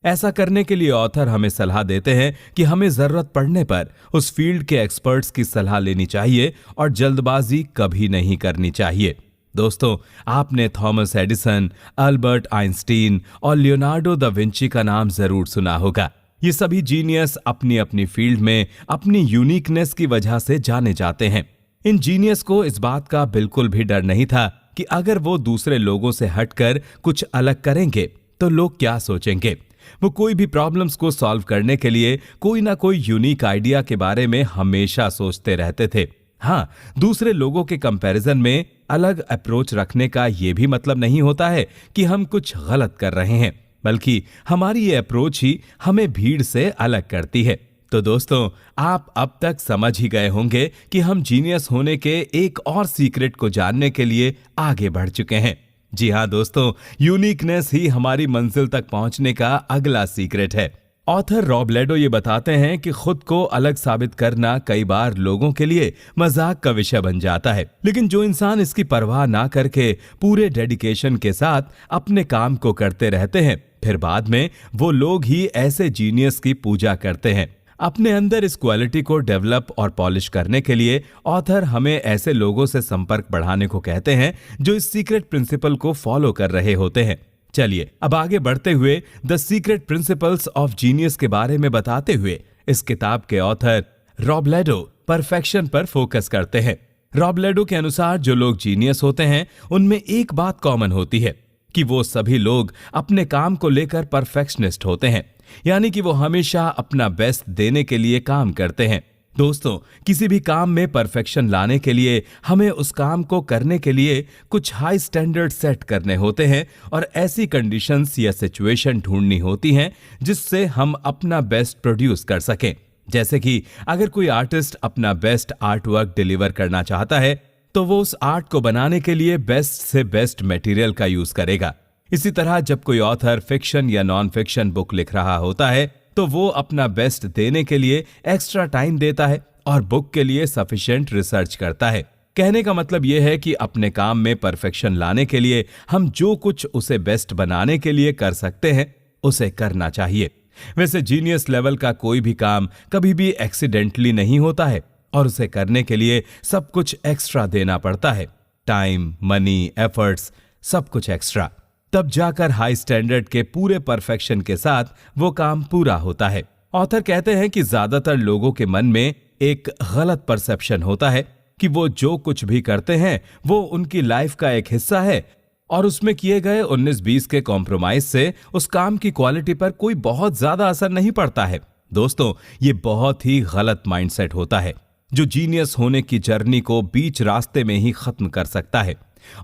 ऐसा करने के लिए ऑथर हमें सलाह देते हैं कि हमें जरूरत पड़ने पर उस फील्ड के एक्सपर्ट्स की सलाह लेनी चाहिए और जल्दबाजी कभी नहीं करनी चाहिए। दोस्तों, आपने थॉमस एडिसन, अल्बर्ट आइंस्टीन और लियोनार्डो दा विंची का नाम जरूर सुना होगा। ये सभी जीनियस अपनी अपनी फील्ड में अपनी यूनिकनेस की वजह से जाने जाते हैं। इन जीनियस को इस बात का बिल्कुल भी डर नहीं था कि अगर वो दूसरे लोगों से हटकर कुछ अलग करेंगे तो लोग क्या सोचेंगे। वो कोई भी प्रॉब्लम्स को सॉल्व करने के लिए कोई ना कोई यूनिक आइडिया के बारे में हमेशा सोचते रहते थे। हाँ, दूसरे लोगों के कंपैरिजन में अलग अप्रोच रखने का ये भी मतलब नहीं होता है कि हम कुछ गलत कर रहे हैं, बल्कि हमारी ये अप्रोच ही हमें भीड़ से अलग करती है। तो दोस्तों, आप अब तक समझ ही गए होंगे कि हम जीनियस होने के एक और सीक्रेट को जानने के लिए आगे बढ़ चुके हैं। जी हाँ दोस्तों, यूनिकनेस ही हमारी मंजिल तक पहुंचने का अगला सीक्रेट है। ऑथर रॉब लेडो ये बताते हैं कि खुद को अलग साबित करना कई बार लोगों के लिए मजाक का विषय बन जाता है, लेकिन जो इंसान इसकी परवाह ना करके पूरे डेडिकेशन के साथ अपने काम को करते रहते हैं, फिर बाद में वो लोग ही ऐसे जीनियस की पूजा करते हैं। अपने अंदर इस क्वालिटी को डेवलप और पॉलिश करने के लिए ऑथर हमें ऐसे लोगों से संपर्क बढ़ाने को कहते हैं जो इस सीक्रेट प्रिंसिपल को फॉलो कर रहे होते हैं। चलिए अब आगे बढ़ते हुए the secret principles of genius के बारे में बताते हुए इस किताब के ऑथर रॉब लेडो परफेक्शन पर फोकस करते हैं। रॉब लेडो के अनुसार जो लोग जीनियस होते हैं उनमें एक बात कॉमन होती है कि वो सभी लोग अपने काम को लेकर परफेक्शनिस्ट होते हैं, यानी कि वो हमेशा अपना बेस्ट देने के लिए काम करते हैं। दोस्तों, किसी भी काम में परफेक्शन लाने के लिए हमें उस काम को करने के लिए कुछ हाई स्टैंडर्ड सेट करने होते हैं और ऐसी कंडीशंस या सिचुएशन ढूंढनी होती हैं जिससे हम अपना बेस्ट प्रोड्यूस कर सकें। जैसे कि अगर कोई आर्टिस्ट अपना बेस्ट आर्ट वर्क डिलीवर करना चाहता है तो वो उस आर्ट को बनाने के लिए बेस्ट से बेस्ट मटेरियल का यूज करेगा। इसी तरह जब कोई ऑथर फिक्शन या नॉन फिक्शन बुक लिख रहा होता है तो वो अपना बेस्ट देने के लिए एक्स्ट्रा टाइम देता है और बुक के लिए सफिशिएंट रिसर्च करता है। कहने का मतलब यह है कि अपने काम में परफेक्शन लाने के लिए हम जो कुछ उसे बेस्ट बनाने के लिए कर सकते हैं उसे करना चाहिए। वैसे जीनियस लेवल का कोई भी काम कभी भी एक्सीडेंटली नहीं होता है और उसे करने के लिए सब कुछ एक्स्ट्रा देना पड़ता है, टाइम, मनी, एफर्ट्स, सब कुछ एक्स्ट्रा। तब जाकर हाई स्टैंडर्ड के पूरे परफेक्शन के साथ वो काम पूरा होता है। ऑथर कहते हैं कि ज्यादातर लोगों के मन में एक गलत परसेप्शन होता है कि वो जो कुछ भी करते हैं वो उनकी लाइफ का एक हिस्सा है और उसमें किए गए 19-20 के कॉम्प्रोमाइज से उस काम की क्वालिटी पर कोई बहुत ज्यादा असर नहीं पड़ता है। दोस्तों, ये बहुत ही गलत माइंडसेट होता है जो जीनियस होने की जर्नी को बीच रास्ते में ही खत्म कर सकता है।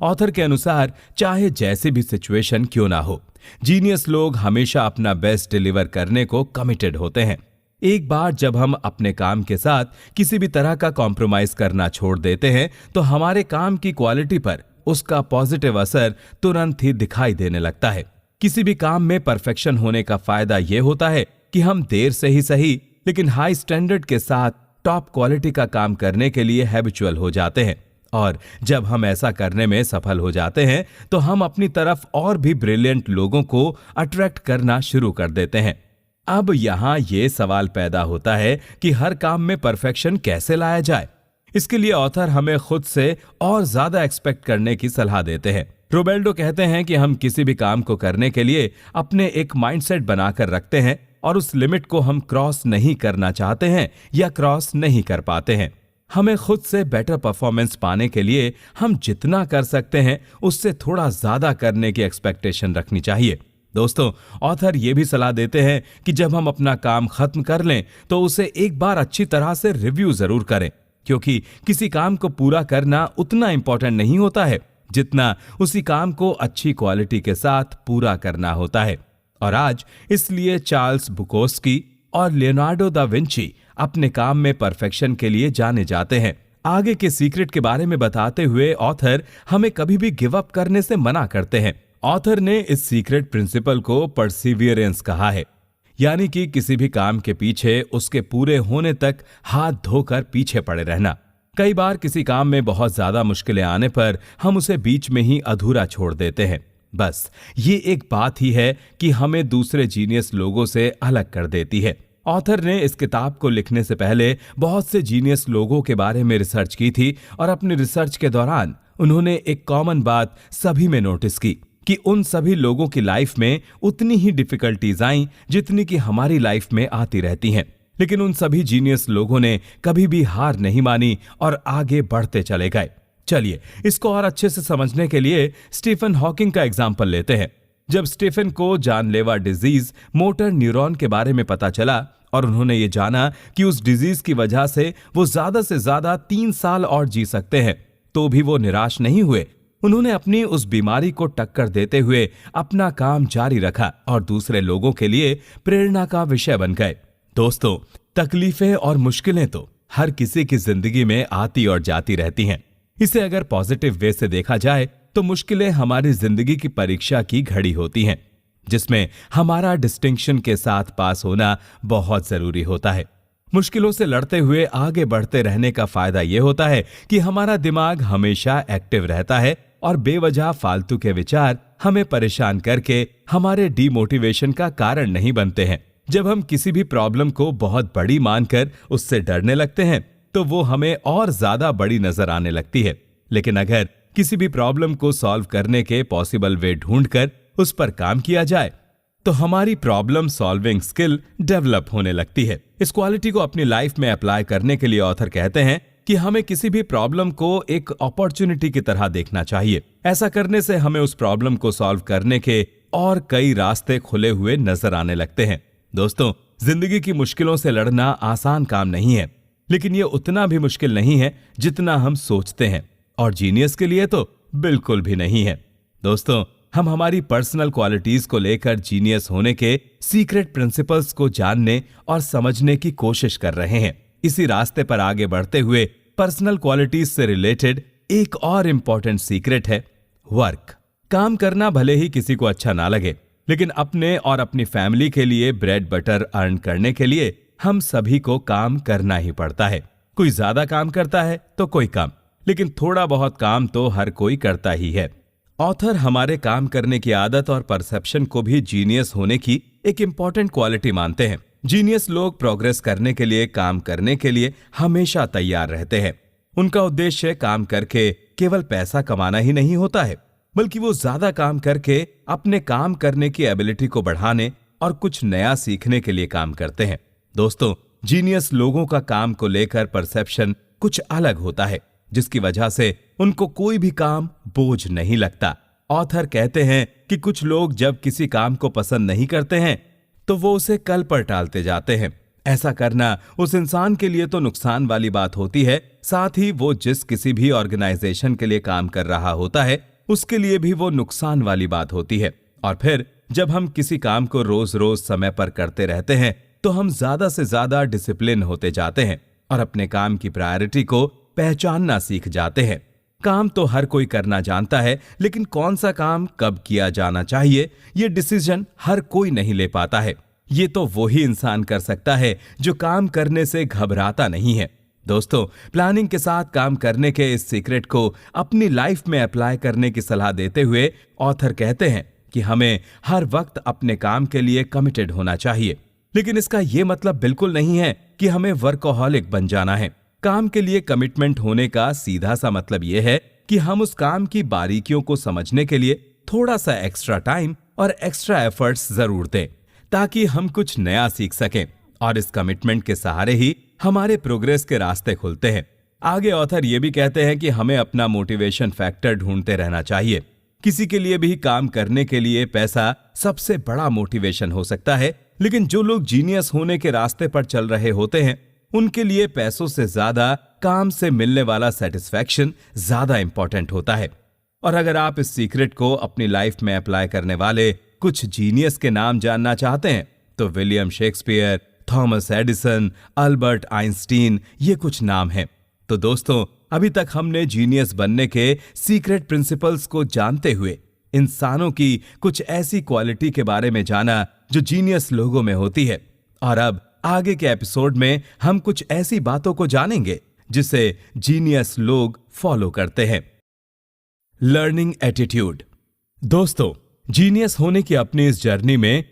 ऑथर के अनुसार चाहे जैसी भी सिचुएशन क्यों ना हो, जीनियस लोग हमेशा अपना बेस्ट डिलीवर करने को कमिटेड होते हैं। एक बार जब हम अपने काम के साथ किसी भी तरह का कॉम्प्रोमाइज करना छोड़ देते हैं तो हमारे काम की क्वालिटी पर उसका पॉजिटिव असर तुरंत ही दिखाई देने लगता है। किसी भी काम में परफेक्शन होने का फायदा यह होता है कि हम देर से ही सही लेकिन हाई स्टैंडर्ड के साथ टॉप क्वालिटी का काम करने के लिए हैबिचुअल हो जाते हैं और जब हम ऐसा करने में सफल हो जाते हैं तो हम अपनी तरफ और भी ब्रिलियंट लोगों को अट्रैक्ट करना शुरू कर देते हैं। अब यहाँ ये सवाल पैदा होता है कि हर काम में परफेक्शन कैसे लाया जाए। इसके लिए ऑथर हमें खुद से और ज्यादा एक्सपेक्ट करने की सलाह देते हैं। रोबेल्डो कहते हैं कि हम किसी भी काम को करने के लिए अपने एक माइंडसेट बनाकर रखते हैं और उस लिमिट को हम क्रॉस नहीं करना चाहते हैं या क्रॉस नहीं कर पाते हैं। हमें खुद से बेटर परफॉर्मेंस पाने के लिए हम जितना कर सकते हैं उससे थोड़ा ज्यादा करने की एक्सपेक्टेशन रखनी चाहिए। दोस्तों, ऑथर ये भी सलाह देते हैं कि जब हम अपना काम खत्म कर लें तो उसे एक बार अच्छी तरह से रिव्यू जरूर करें, क्योंकि किसी काम को पूरा करना उतना इंपॉर्टेंट नहीं होता है जितना उसी काम को अच्छी क्वालिटी के साथ पूरा करना होता है। और आज इसलिए चार्ल्स बुकोस्की और लियोनार्डो दा विंची अपने काम में परफेक्शन के लिए जाने जाते हैं। आगे के सीक्रेट के बारे में बताते हुए ऑथर हमें कभी भी गिव अप करने से मना करते हैं। ऑथर ने इस सीक्रेट प्रिंसिपल को परसिवियरेंस कहा है, यानी कि किसी भी काम के पीछे उसके पूरे होने तक हाथ धोकर पीछे पड़े रहना। कई बार किसी काम में बहुत ज्यादा मुश्किलें आने पर हम उसे बीच में ही अधूरा छोड़ देते हैं। बस ये एक बात ही है कि हमें दूसरे जीनियस लोगों से अलग कर देती है। ऑथर ने इस किताब को लिखने से पहले बहुत से जीनियस लोगों के बारे में रिसर्च की थी और अपनी रिसर्च के दौरान उन्होंने एक कॉमन बात सभी में नोटिस की कि उन सभी लोगों की लाइफ में उतनी ही डिफिकल्टीज आई जितनी कि हमारी लाइफ में आती रहती हैं, लेकिन उन सभी जीनियस लोगों ने कभी भी हार नहीं मानी और आगे बढ़ते चले गए। चलिए इसको और अच्छे से समझने के लिए स्टीफन हॉकिंग का एग्जाम्पल लेते हैं। जब स्टीफन को जानलेवा डिजीज मोटर न्यूरॉन के बारे में पता चला और उन्होंने ये जाना कि उस डिजीज की वजह से वो ज्यादा से ज्यादा 3 साल और जी सकते हैं, तो भी वो निराश नहीं हुए। उन्होंने अपनी उस बीमारी को टक्कर देते हुए अपना काम जारी रखा और दूसरे लोगों के लिए प्रेरणा का विषय बन गए। दोस्तों, तकलीफें और मुश्किलें तो हर किसी की जिंदगी में आती और जाती रहती हैं। इसे अगर पॉजिटिव वे से देखा जाए तो मुश्किलें हमारी जिंदगी की परीक्षा की घड़ी होती हैं, जिसमें हमारा डिस्टिंक्शन के साथ पास होना बहुत जरूरी होता है। मुश्किलों से लड़ते हुए आगे बढ़ते रहने का फायदा यह होता है कि हमारा दिमाग हमेशा एक्टिव रहता है और बेवजह फालतू के विचार हमें परेशान करके हमारे डीमोटिवेशन का कारण नहीं बनते हैं। जब हम किसी भी प्रॉब्लम को बहुत बड़ी मानकर उससे डरने लगते हैं तो वो हमें और ज्यादा बड़ी नजर आने लगती है। लेकिन अगर किसी भी प्रॉब्लम को सॉल्व करने के पॉसिबल वे ढूंढकर उस पर काम किया जाए तो हमारी प्रॉब्लम सॉल्विंग स्किल डेवलप होने लगती है। इस क्वालिटी को अपनी लाइफ में अप्लाई करने के लिए ऑथर कहते हैं कि हमें किसी भी प्रॉब्लम को एक अपॉर्चुनिटी की तरह देखना चाहिए। ऐसा करने से हमें उस प्रॉब्लम को सॉल्व करने के और कई रास्ते खुले हुए नजर आने लगते हैं। दोस्तों, जिंदगी की मुश्किलों से लड़ना आसान काम नहीं है, लेकिन यह उतना भी मुश्किल नहीं है जितना हम सोचते हैं, और जीनियस के लिए तो बिल्कुल भी नहीं है। दोस्तों, हम हमारी पर्सनल क्वालिटीज को लेकर जीनियस होने के सीक्रेट प्रिंसिपल्स को जानने और समझने की कोशिश कर रहे हैं। इसी रास्ते पर आगे बढ़ते हुए पर्सनल क्वालिटीज से रिलेटेड एक और इंपॉर्टेंट सीक्रेट है वर्क। काम करना भले ही किसी को अच्छा ना लगे, लेकिन अपने और अपनी फैमिली के लिए ब्रेड बटर अर्न करने के लिए हम सभी को काम करना ही पड़ता है। कोई ज्यादा काम करता है तो कोई कम, लेकिन थोड़ा बहुत काम तो हर कोई करता ही है। ऑथर हमारे काम करने की आदत और परसेप्शन को भी जीनियस होने की एक इंपॉर्टेंट क्वालिटी मानते हैं। जीनियस लोग प्रोग्रेस करने के लिए, काम करने के लिए हमेशा तैयार रहते हैं। उनका उद्देश्य काम करके केवल पैसा कमाना ही नहीं होता है, बल्कि वो ज्यादा काम करके अपने काम करने की एबिलिटी को बढ़ाने और कुछ नया सीखने के लिए काम करते हैं। दोस्तों, जीनियस लोगों का काम को लेकर परसेप्शन कुछ अलग होता है, जिसकी वजह से उनको कोई भी काम बोझ नहीं लगता। ऑथर कहते हैं कि कुछ लोग जब किसी काम को पसंद नहीं करते हैं तो वो उसे कल पर टालते जाते हैं। ऐसा करना उस इंसान के लिए तो नुकसान वाली बात होती है, साथ ही वो जिस किसी भी ऑर्गेनाइजेशन के लिए काम कर रहा होता है उसके लिए भी वो नुकसान वाली बात होती है। और फिर जब हम किसी काम को रोज रोज समय पर करते रहते हैं तो हम ज्यादा से ज्यादा डिसिप्लिन होते जाते हैं और अपने काम की प्रायोरिटी को पहचानना सीख जाते हैं। काम तो हर कोई करना जानता है, लेकिन कौन सा काम कब किया जाना चाहिए ये डिसीजन हर कोई नहीं ले पाता है। ये तो वही इंसान कर सकता है जो काम करने से घबराता नहीं है। दोस्तों, प्लानिंग के साथ काम करने के इस सीक्रेट को अपनी लाइफ में अप्लाई करने की सलाह देते हुए ऑथर कहते हैं कि हमें हर वक्त अपने काम के लिए कमिटेड होना चाहिए, लेकिन इसका यह मतलब बिल्कुल नहीं है कि हमें वर्कोहॉलिक बन जाना है। काम के लिए कमिटमेंट होने का सीधा सा मतलब यह है कि हम उस काम की बारीकियों को समझने के लिए थोड़ा सा एक्स्ट्रा टाइम और एक्स्ट्रा एफर्ट्स जरूर दें, ताकि हम कुछ नया सीख सकें, और इस कमिटमेंट के सहारे ही हमारे प्रोग्रेस के रास्ते खुलते हैं। आगे ऑथर ये भी कहते हैं कि हमें अपना मोटिवेशन फैक्टर ढूंढते रहना चाहिए। किसी के लिए भी काम करने के लिए पैसा सबसे बड़ा मोटिवेशन हो सकता है, लेकिन जो लोग जीनियस होने के रास्ते पर चल रहे होते हैं उनके लिए पैसों से ज्यादा काम से मिलने वाला सेटिस्फैक्शन ज्यादा इंपॉर्टेंट होता है। और अगर आप इस सीक्रेट को अपनी लाइफ में अप्लाई करने वाले कुछ जीनियस के नाम जानना चाहते हैं तो William Shakespeare, Thomas Edison, Albert Einstein, ये कुछ नाम हैं। तो दोस्तों, अभी तक हमने जीनियस बनने के सीक्रेट प्रिंसिपल्स को जानते हुए इंसानों की कुछ ऐसी क्वालिटी के बारे में जाना जो जीनियस लोगों में होती है, और अब आगे के एपिसोड में हम कुछ ऐसी बातों को जानेंगे जिसे जीनियस लोग फॉलो करते हैं। Learning attitude. दोस्तों, जीनियस होने की अपनी इस जर्नी में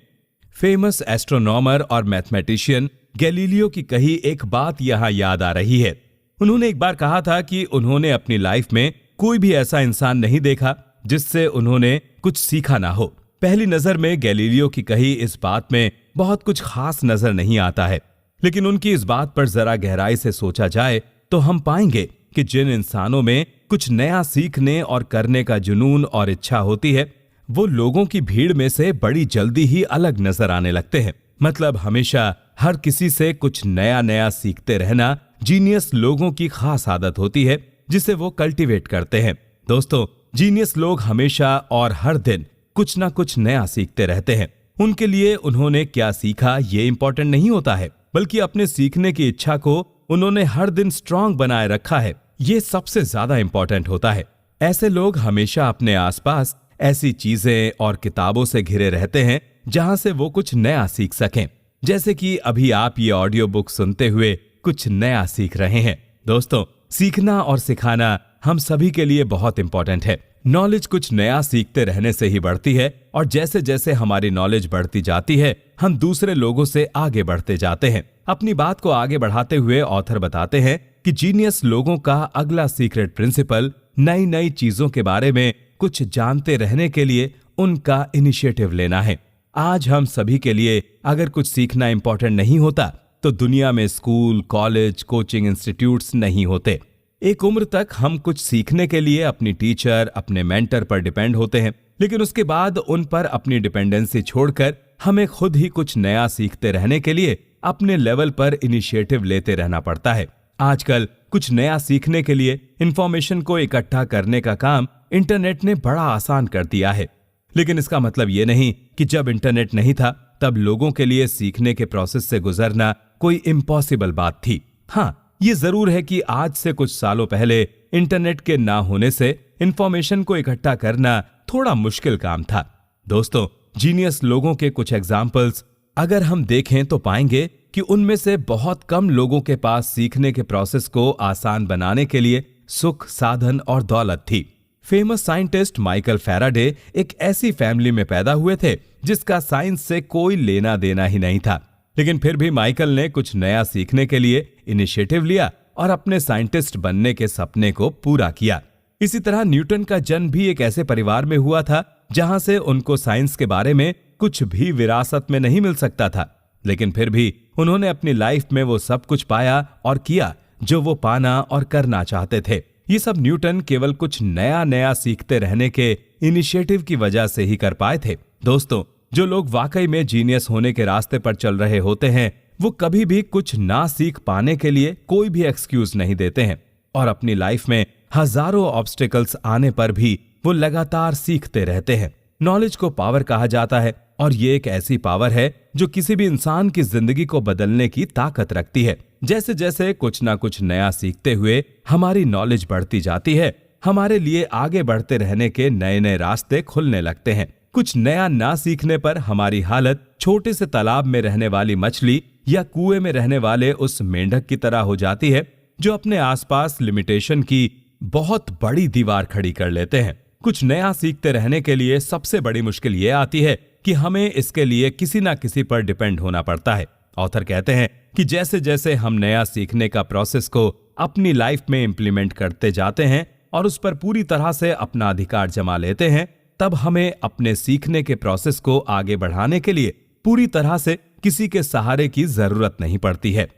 फेमस एस्ट्रोनॉमर और मैथमेटिशियन गैलीलियो की कही एक बात यहां याद आ रही है। उन्होंने एक बार कहा था कि उन्होंने अपनी लाइफ में कोई भी ऐसा इंसान नहीं देखा जिससे उन्होंने कुछ सीखा ना हो। पहली नजर में गैलीलियो की कही इस बात में बहुत कुछ खास नजर नहीं आता है, लेकिन उनकी इस बात पर जरा गहराई से सोचा जाए तो हम पाएंगे कि जिन इंसानों में कुछ नया सीखने और करने का जुनून और इच्छा होती है वो लोगों की भीड़ में से बड़ी जल्दी ही अलग नजर आने लगते हैं। मतलब हमेशा हर किसी से कुछ नया नया सीखते रहना जीनियस लोगों की खास आदत होती है, जिसे वो कल्टीवेट करते हैं। दोस्तों, जीनियस लोग हमेशा और हर दिन कुछ ना कुछ नया सीखते रहते हैं। उनके लिए उन्होंने क्या सीखा ये इंपॉर्टेंट नहीं होता है, बल्कि अपने सीखने की इच्छा को उन्होंने हर दिन स्ट्रांग बनाए रखा है, ये सबसे ज्यादा इंपॉर्टेंट होता है। ऐसे लोग हमेशा अपने आसपास ऐसी चीजें और किताबों से घिरे रहते हैं जहां से वो कुछ नया सीख सकें। जैसे कि अभी आप ये ऑडियो बुक सुनते हुए कुछ नया सीख रहे हैं। दोस्तों, सीखना और सिखाना हम सभी के लिए बहुत इंपॉर्टेंट है। नॉलेज कुछ नया सीखते रहने से ही बढ़ती है, और जैसे जैसे हमारी नॉलेज बढ़ती जाती है हम दूसरे लोगों से आगे बढ़ते जाते हैं। अपनी बात को आगे बढ़ाते हुए ऑथर बताते हैं कि जीनियस लोगों का अगला सीक्रेट प्रिंसिपल नई नई चीजों के बारे में कुछ जानते रहने के लिए उनका इनिशिएटिव लेना है। आज हम सभी के लिए अगर कुछ सीखना इंपॉर्टेंट नहीं होता तो दुनिया में स्कूल, कॉलेज, कोचिंग इंस्टीट्यूट्स नहीं होते। एक उम्र तक हम कुछ सीखने के लिए अपनी टीचर, अपने मेंटर पर डिपेंड होते हैं, लेकिन उसके बाद उन पर अपनी डिपेंडेंसी छोड़कर हमें खुद ही कुछ नया सीखते रहने के लिए अपने लेवल पर इनिशिएटिव लेते रहना पड़ता है। आजकल कुछ नया सीखने के लिए इंफॉर्मेशन को इकट्ठा करने का काम इंटरनेट ने बड़ा आसान कर दिया है, लेकिन इसका मतलब ये नहीं कि जब इंटरनेट नहीं था तब लोगों के लिए सीखने के प्रोसेस से गुजरना कोई इम्पॉसिबल बात थी। हाँ, ये जरूर है कि आज से कुछ सालों पहले इंटरनेट के ना होने से इंफॉर्मेशन को इकट्ठा करना थोड़ा मुश्किल काम था। दोस्तों, जीनियस लोगों के कुछ एग्जाम्पल्स अगर हम देखें तो पाएंगे कि उनमें से बहुत कम लोगों के पास सीखने के प्रोसेस को आसान बनाने के लिए सुख, साधन और दौलत थी। फेमस साइंटिस्ट माइकल फैराडे एक ऐसी फैमिली में पैदा हुए थे जिसका साइंस से कोई लेना देना ही नहीं था, लेकिन फिर भी माइकल ने कुछ नया सीखने के लिए इनिशिएटिव लिया और अपने साइंटिस्ट बनने के सपने को पूरा किया। इसी तरह न्यूटन का जन्म भी एक ऐसे परिवार में हुआ था जहां से उनको साइंस के बारे में कुछ भी विरासत में नहीं मिल सकता था, लेकिन फिर भी उन्होंने अपनी लाइफ में वो सब कुछ पाया और किया जो वो पाना और करना चाहते थे। ये सब न्यूटन केवल कुछ नया नया सीखते रहने के इनिशिएटिव की वजह से ही कर पाए थे। दोस्तों, जो लोग वाकई में जीनियस होने के रास्ते पर चल रहे होते हैं वो कभी भी कुछ ना सीख पाने के लिए कोई भी एक्सक्यूज नहीं देते हैं और अपनी लाइफ में हजारों ऑब्स्टिकल्स आने पर भी वो लगातार सीखते रहते हैं। नॉलेज को पावर कहा जाता है और ये एक ऐसी पावर है जो किसी भी इंसान की जिंदगी को बदलने की ताकत रखती है। जैसे जैसे कुछ ना कुछ नया सीखते हुए हमारी नॉलेज बढ़ती जाती है, हमारे लिए आगे बढ़ते रहने के नए नए रास्ते खुलने लगते हैं। कुछ नया ना सीखने पर हमारी हालत छोटे से तालाब में रहने वाली मछली या कुएं में रहने वाले उस मेंढक की तरह हो जाती है जो अपने आसपास लिमिटेशन की बहुत बड़ी दीवार खड़ी कर लेते हैं। कुछ नया सीखते रहने के लिए सबसे बड़ी मुश्किल ये आती है कि हमें इसके लिए किसी ना किसी पर डिपेंड होना पड़ता है। ऑथर कहते हैं कि जैसे जैसे हम नया सीखने का प्रोसेस को अपनी लाइफ में इंप्लीमेंट करते जाते हैं और उस पर पूरी तरह से अपना अधिकार जमा लेते हैं, तब हमें अपने सीखने के प्रोसेस को आगे बढ़ाने के लिए पूरी तरह से किसी के सहारे की जरूरत नहीं पड़ती है।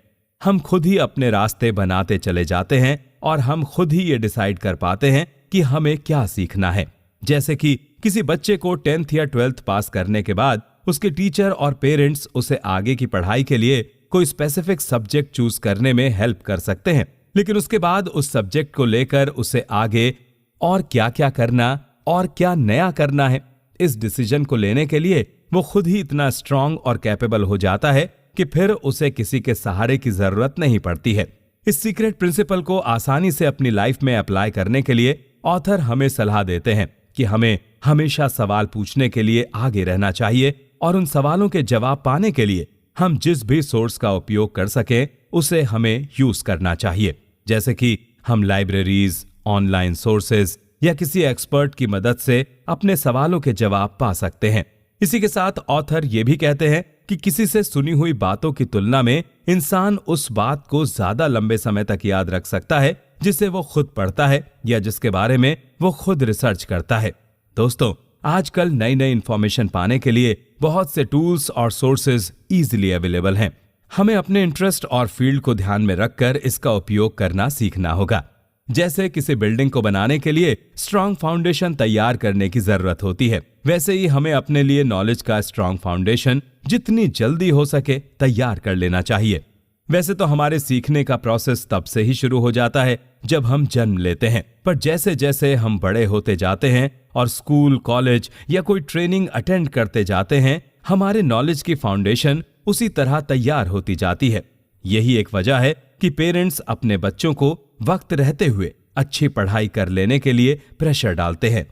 हम खुद ही अपने रास्ते बनाते चले जाते हैं और हम खुद ही ये डिसाइड कर पाते हैं कि हमें क्या सीखना है। जैसे कि किसी बच्चे को 10th या 12th पास करने के बाद उसके टीचर और पेरेंट्स उसे आगे की पढ़ाई के लिए कोई स्पेसिफिक सब्जेक्ट चूज करने में हेल्प कर सकते हैं, लेकिन उसके बाद उस सब्जेक्ट को लेकर उसे आगे और क्या क्या करना और क्या नया करना है, इस डिसीजन को लेने के लिए वो खुद ही इतना स्ट्रांग और कैपेबल हो जाता है कि फिर उसे किसी के सहारे की जरूरत नहीं पड़ती है। इस सीक्रेट प्रिंसिपल को आसानी से अपनी लाइफ में अप्लाई करने के लिए ऑथर हमें सलाह देते हैं कि हमें हमेशा सवाल पूछने के लिए आगे रहना चाहिए और उन सवालों के जवाब पाने के लिए हम जिस भी सोर्स का उपयोग कर सकें उसे हमें यूज करना चाहिए। जैसे कि हम लाइब्रेरीज, ऑनलाइन सोर्सेज या किसी एक्सपर्ट की मदद से अपने सवालों के जवाब पा सकते हैं। इसी के साथ ऑथर ये भी कहते हैं कि किसी से सुनी हुई बातों की तुलना में इंसान उस बात को ज्यादा लंबे समय तक याद रख सकता है जिसे वो खुद पढ़ता है या जिसके बारे में वो खुद रिसर्च करता है। दोस्तों, आजकल नई नई इंफॉर्मेशन पाने के लिए बहुत से टूल्स और सोर्सेज इजीली अवेलेबल हैं। हमें अपने इंटरेस्ट और फील्ड को ध्यान में रखकर इसका उपयोग करना सीखना होगा। जैसे किसी बिल्डिंग को बनाने के लिए स्ट्रांग फाउंडेशन तैयार करने की जरूरत होती है, वैसे ही हमें अपने लिए नॉलेज का स्ट्रांग फाउंडेशन जितनी जल्दी हो सके तैयार कर लेना चाहिए। वैसे तो हमारे सीखने का प्रोसेस तब से ही शुरू हो जाता है जब हम जन्म लेते हैं, पर जैसे जैसे हम बड़े होते जाते हैं और स्कूल, कॉलेज या कोई ट्रेनिंग अटेंड करते जाते हैं, हमारे नॉलेज की फाउंडेशन उसी तरह तैयार होती जाती है। यही एक वजह है कि पेरेंट्स अपने बच्चों को वक्त रहते हुए अच्छी पढ़ाई कर लेने के लिए प्रेशर डालते हैं।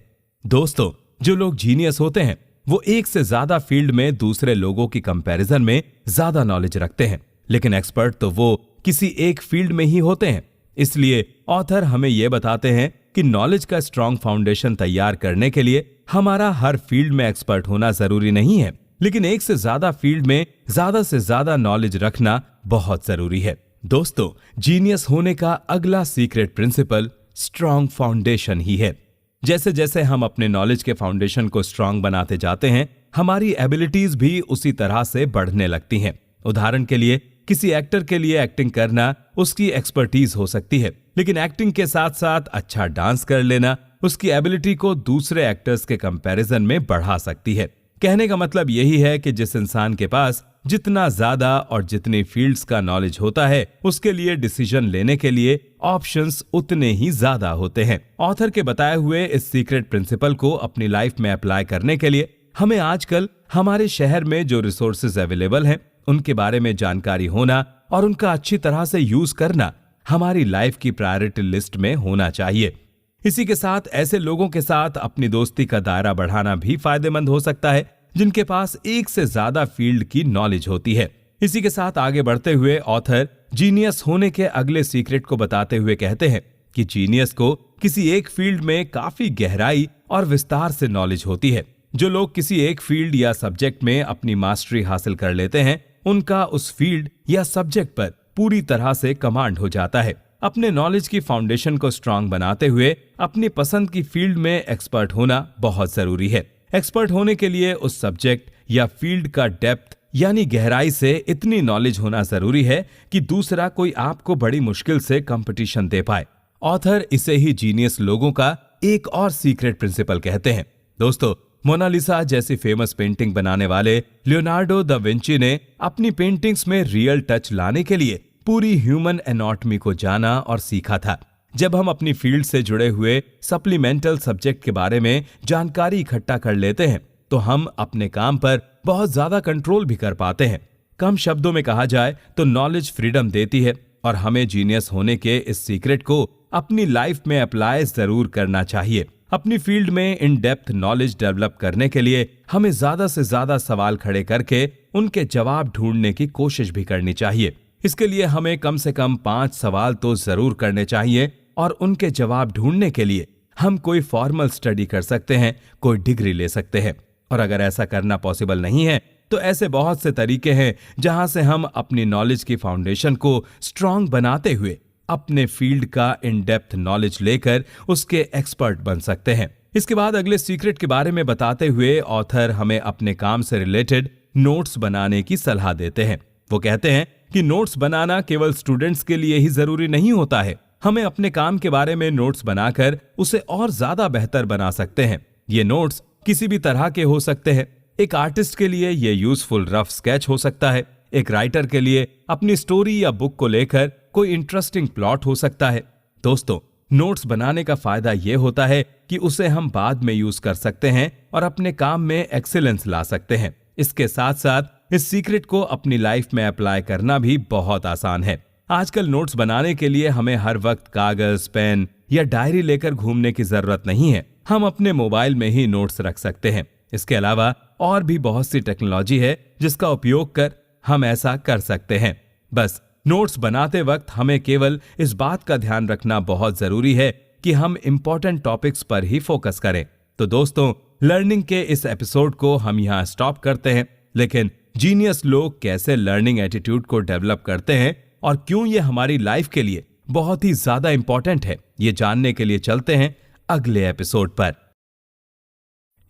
दोस्तों, जो लोग जीनियस होते हैं वो एक से ज्यादा फील्ड में दूसरे लोगों की कंपैरिजन में ज्यादा नॉलेज रखते हैं, लेकिन एक्सपर्ट तो वो किसी एक फील्ड में ही होते हैं। इसलिए ऑथर हमें यह बताते हैं कि नॉलेज का स्ट्रांग फाउंडेशन तैयार करने के लिए हमारा हर फील्ड में एक्सपर्ट होना जरूरी नहीं है, लेकिन एक से ज्यादा फील्ड में ज्यादा से ज्यादा नॉलेज रखना बहुत जरूरी है। दोस्तों, जीनियस होने का अगला सीक्रेट प्रिंसिपल स्ट्रांग फाउंडेशन ही है। जैसे जैसे हम अपने नॉलेज के फाउंडेशन को स्ट्रांग बनाते जाते हैं, हमारी एबिलिटीज भी उसी तरह से बढ़ने लगती हैं। उदाहरण के लिए, किसी एक्टर के लिए एक्टिंग करना उसकी एक्सपर्टीज हो सकती है, लेकिन एक्टिंग के साथ साथ अच्छा डांस कर लेना उसकी एबिलिटी को दूसरे एक्टर्स के कंपैरिजन में बढ़ा सकती है। कहने का मतलब यही है कि जिस इंसान के पास जितना ज्यादा और जितनी फील्ड्स का नॉलेज होता है, उसके लिए डिसीजन लेने के लिए ऑप्शंस उतने ही ज्यादा होते हैं। ऑथर के बताए हुए इस सीक्रेट प्रिंसिपल को अपनी लाइफ में अप्लाई करने के लिए हमें आजकल हमारे शहर में जो रिसोर्सेज अवेलेबल हैं, उनके बारे में जानकारी होना और उनका अच्छी तरह से यूज करना हमारी लाइफ की प्रायोरिटी लिस्ट में होना चाहिए। इसी के साथ ऐसे लोगों के साथ अपनी दोस्ती का दायरा बढ़ाना भी फायदेमंद हो सकता है जिनके पास एक से ज्यादा फील्ड की नॉलेज होती है। इसी के साथ आगे बढ़ते हुए ऑथर जीनियस होने के अगले सीक्रेट को बताते हुए कहते हैं कि जीनियस को किसी एक फील्ड में काफी गहराई और विस्तार से नॉलेज होती है। जो लोग किसी एक फील्ड या सब्जेक्ट में अपनी मास्टरी हासिल कर लेते हैं, उनका उस फील्ड या सब्जेक्ट पर पूरी तरह से कमांड हो जाता है। अपने नॉलेज की फाउंडेशन को स्ट्रांग बनाते हुए अपनी पसंद की फील्ड में एक्सपर्ट होना बहुत जरूरी है। एक्सपर्ट होने के लिए उस सब्जेक्ट या फील्ड का डेप्थ यानी गहराई से इतनी नॉलेज होना जरूरी है कि दूसरा कोई आपको बड़ी मुश्किल से कंपटीशन दे पाए। ऑथर इसे ही जीनियस लोगों का एक और सीक्रेट प्रिंसिपल कहते हैं। दोस्तों, मोनालिसा जैसी फेमस पेंटिंग बनाने वाले लियोनार्डो दा विंची ने अपनी पेंटिंग्स में रियल टच लाने के लिए पूरी ह्यूमन एनाटॉमी को जाना और सीखा था। जब हम अपनी फील्ड से जुड़े हुए सप्लीमेंटल सब्जेक्ट के बारे में जानकारी इकट्ठा कर लेते हैं, तो हम अपने काम पर बहुत ज्यादा कंट्रोल भी कर पाते हैं। कम शब्दों में कहा जाए तो नॉलेज फ्रीडम देती है और हमें जीनियस होने के इस सीक्रेट को अपनी लाइफ में अप्लाई जरूर करना चाहिए। अपनी फील्ड में इन डेप्थ नॉलेज डेवलप करने के लिए हमें ज्यादा से ज्यादा सवाल खड़े करके उनके जवाब ढूंढने की कोशिश भी करनी चाहिए। इसके लिए हमें कम से कम 5 सवाल तो जरूर करने चाहिए और उनके जवाब ढूंढने के लिए हम कोई फॉर्मल स्टडी कर सकते हैं, कोई डिग्री ले सकते हैं। और अगर ऐसा करना पॉसिबल नहीं है तो ऐसे बहुत से तरीके हैं जहां से हम अपनी नॉलेज की फाउंडेशन को स्ट्रांग बनाते हुए अपने फील्ड का इन डेप्थ नॉलेज लेकर उसके एक्सपर्ट बन सकते हैं। इसके बाद अगले सीक्रेट के बारे में बताते हुए ऑथर हमें अपने काम से रिलेटेड नोट्स बनाने की सलाह देते हैं। वो कहते हैं कि नोट्स बनाना केवल स्टूडेंट्स के लिए ही जरूरी नहीं होता है। हमें अपने काम के बारे में नोट्स बनाकर उसे और ज्यादा बेहतर बना सकते हैं। ये नोट्स किसी भी तरह के हो सकते हैं। एक आर्टिस्ट के लिए ये यूजफुल रफ स्केच हो सकता है। एक राइटर के लिए अपनी स्टोरी या बुक को लेकर कोई इंटरेस्टिंग प्लॉट हो सकता है। दोस्तों, नोट्स बनाने का फायदा ये होता है कि उसे हम बाद में यूज कर सकते हैं और अपने काम में एक्सीलेंस ला सकते हैं। इसके साथ साथ इस सीक्रेट को अपनी लाइफ में अप्लाई करना भी बहुत आसान है। आजकल नोट्स बनाने के लिए हमें हर वक्त कागज, पेन या डायरी लेकर घूमने की जरूरत नहीं है। हम अपने मोबाइल में ही नोट्स रख सकते हैं। इसके अलावा और भी बहुत सी टेक्नोलॉजी है जिसका उपयोग कर हम ऐसा कर सकते हैं। बस नोट्स बनाते वक्त हमें केवल इस बात का ध्यान रखना बहुत जरूरी है कि हम इंपॉर्टेंट टॉपिक्स पर ही फोकस करें। तो दोस्तों, लर्निंग के इस एपिसोड को हम यहाँ स्टॉप करते हैं। लेकिन जीनियस लोग कैसे लर्निंग एटीट्यूड को डेवलप करते हैं और क्यों ये हमारी लाइफ के लिए बहुत ही ज्यादा इंपॉर्टेंट है, ये जानने के लिए चलते हैं अगले एपिसोड पर।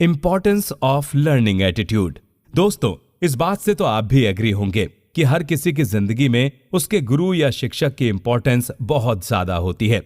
Importance of learning attitude. दोस्तों, इस बात से तो आप भी एग्री होंगे कि हर किसी की जिंदगी में उसके गुरु या शिक्षक की इंपॉर्टेंस बहुत ज्यादा होती है।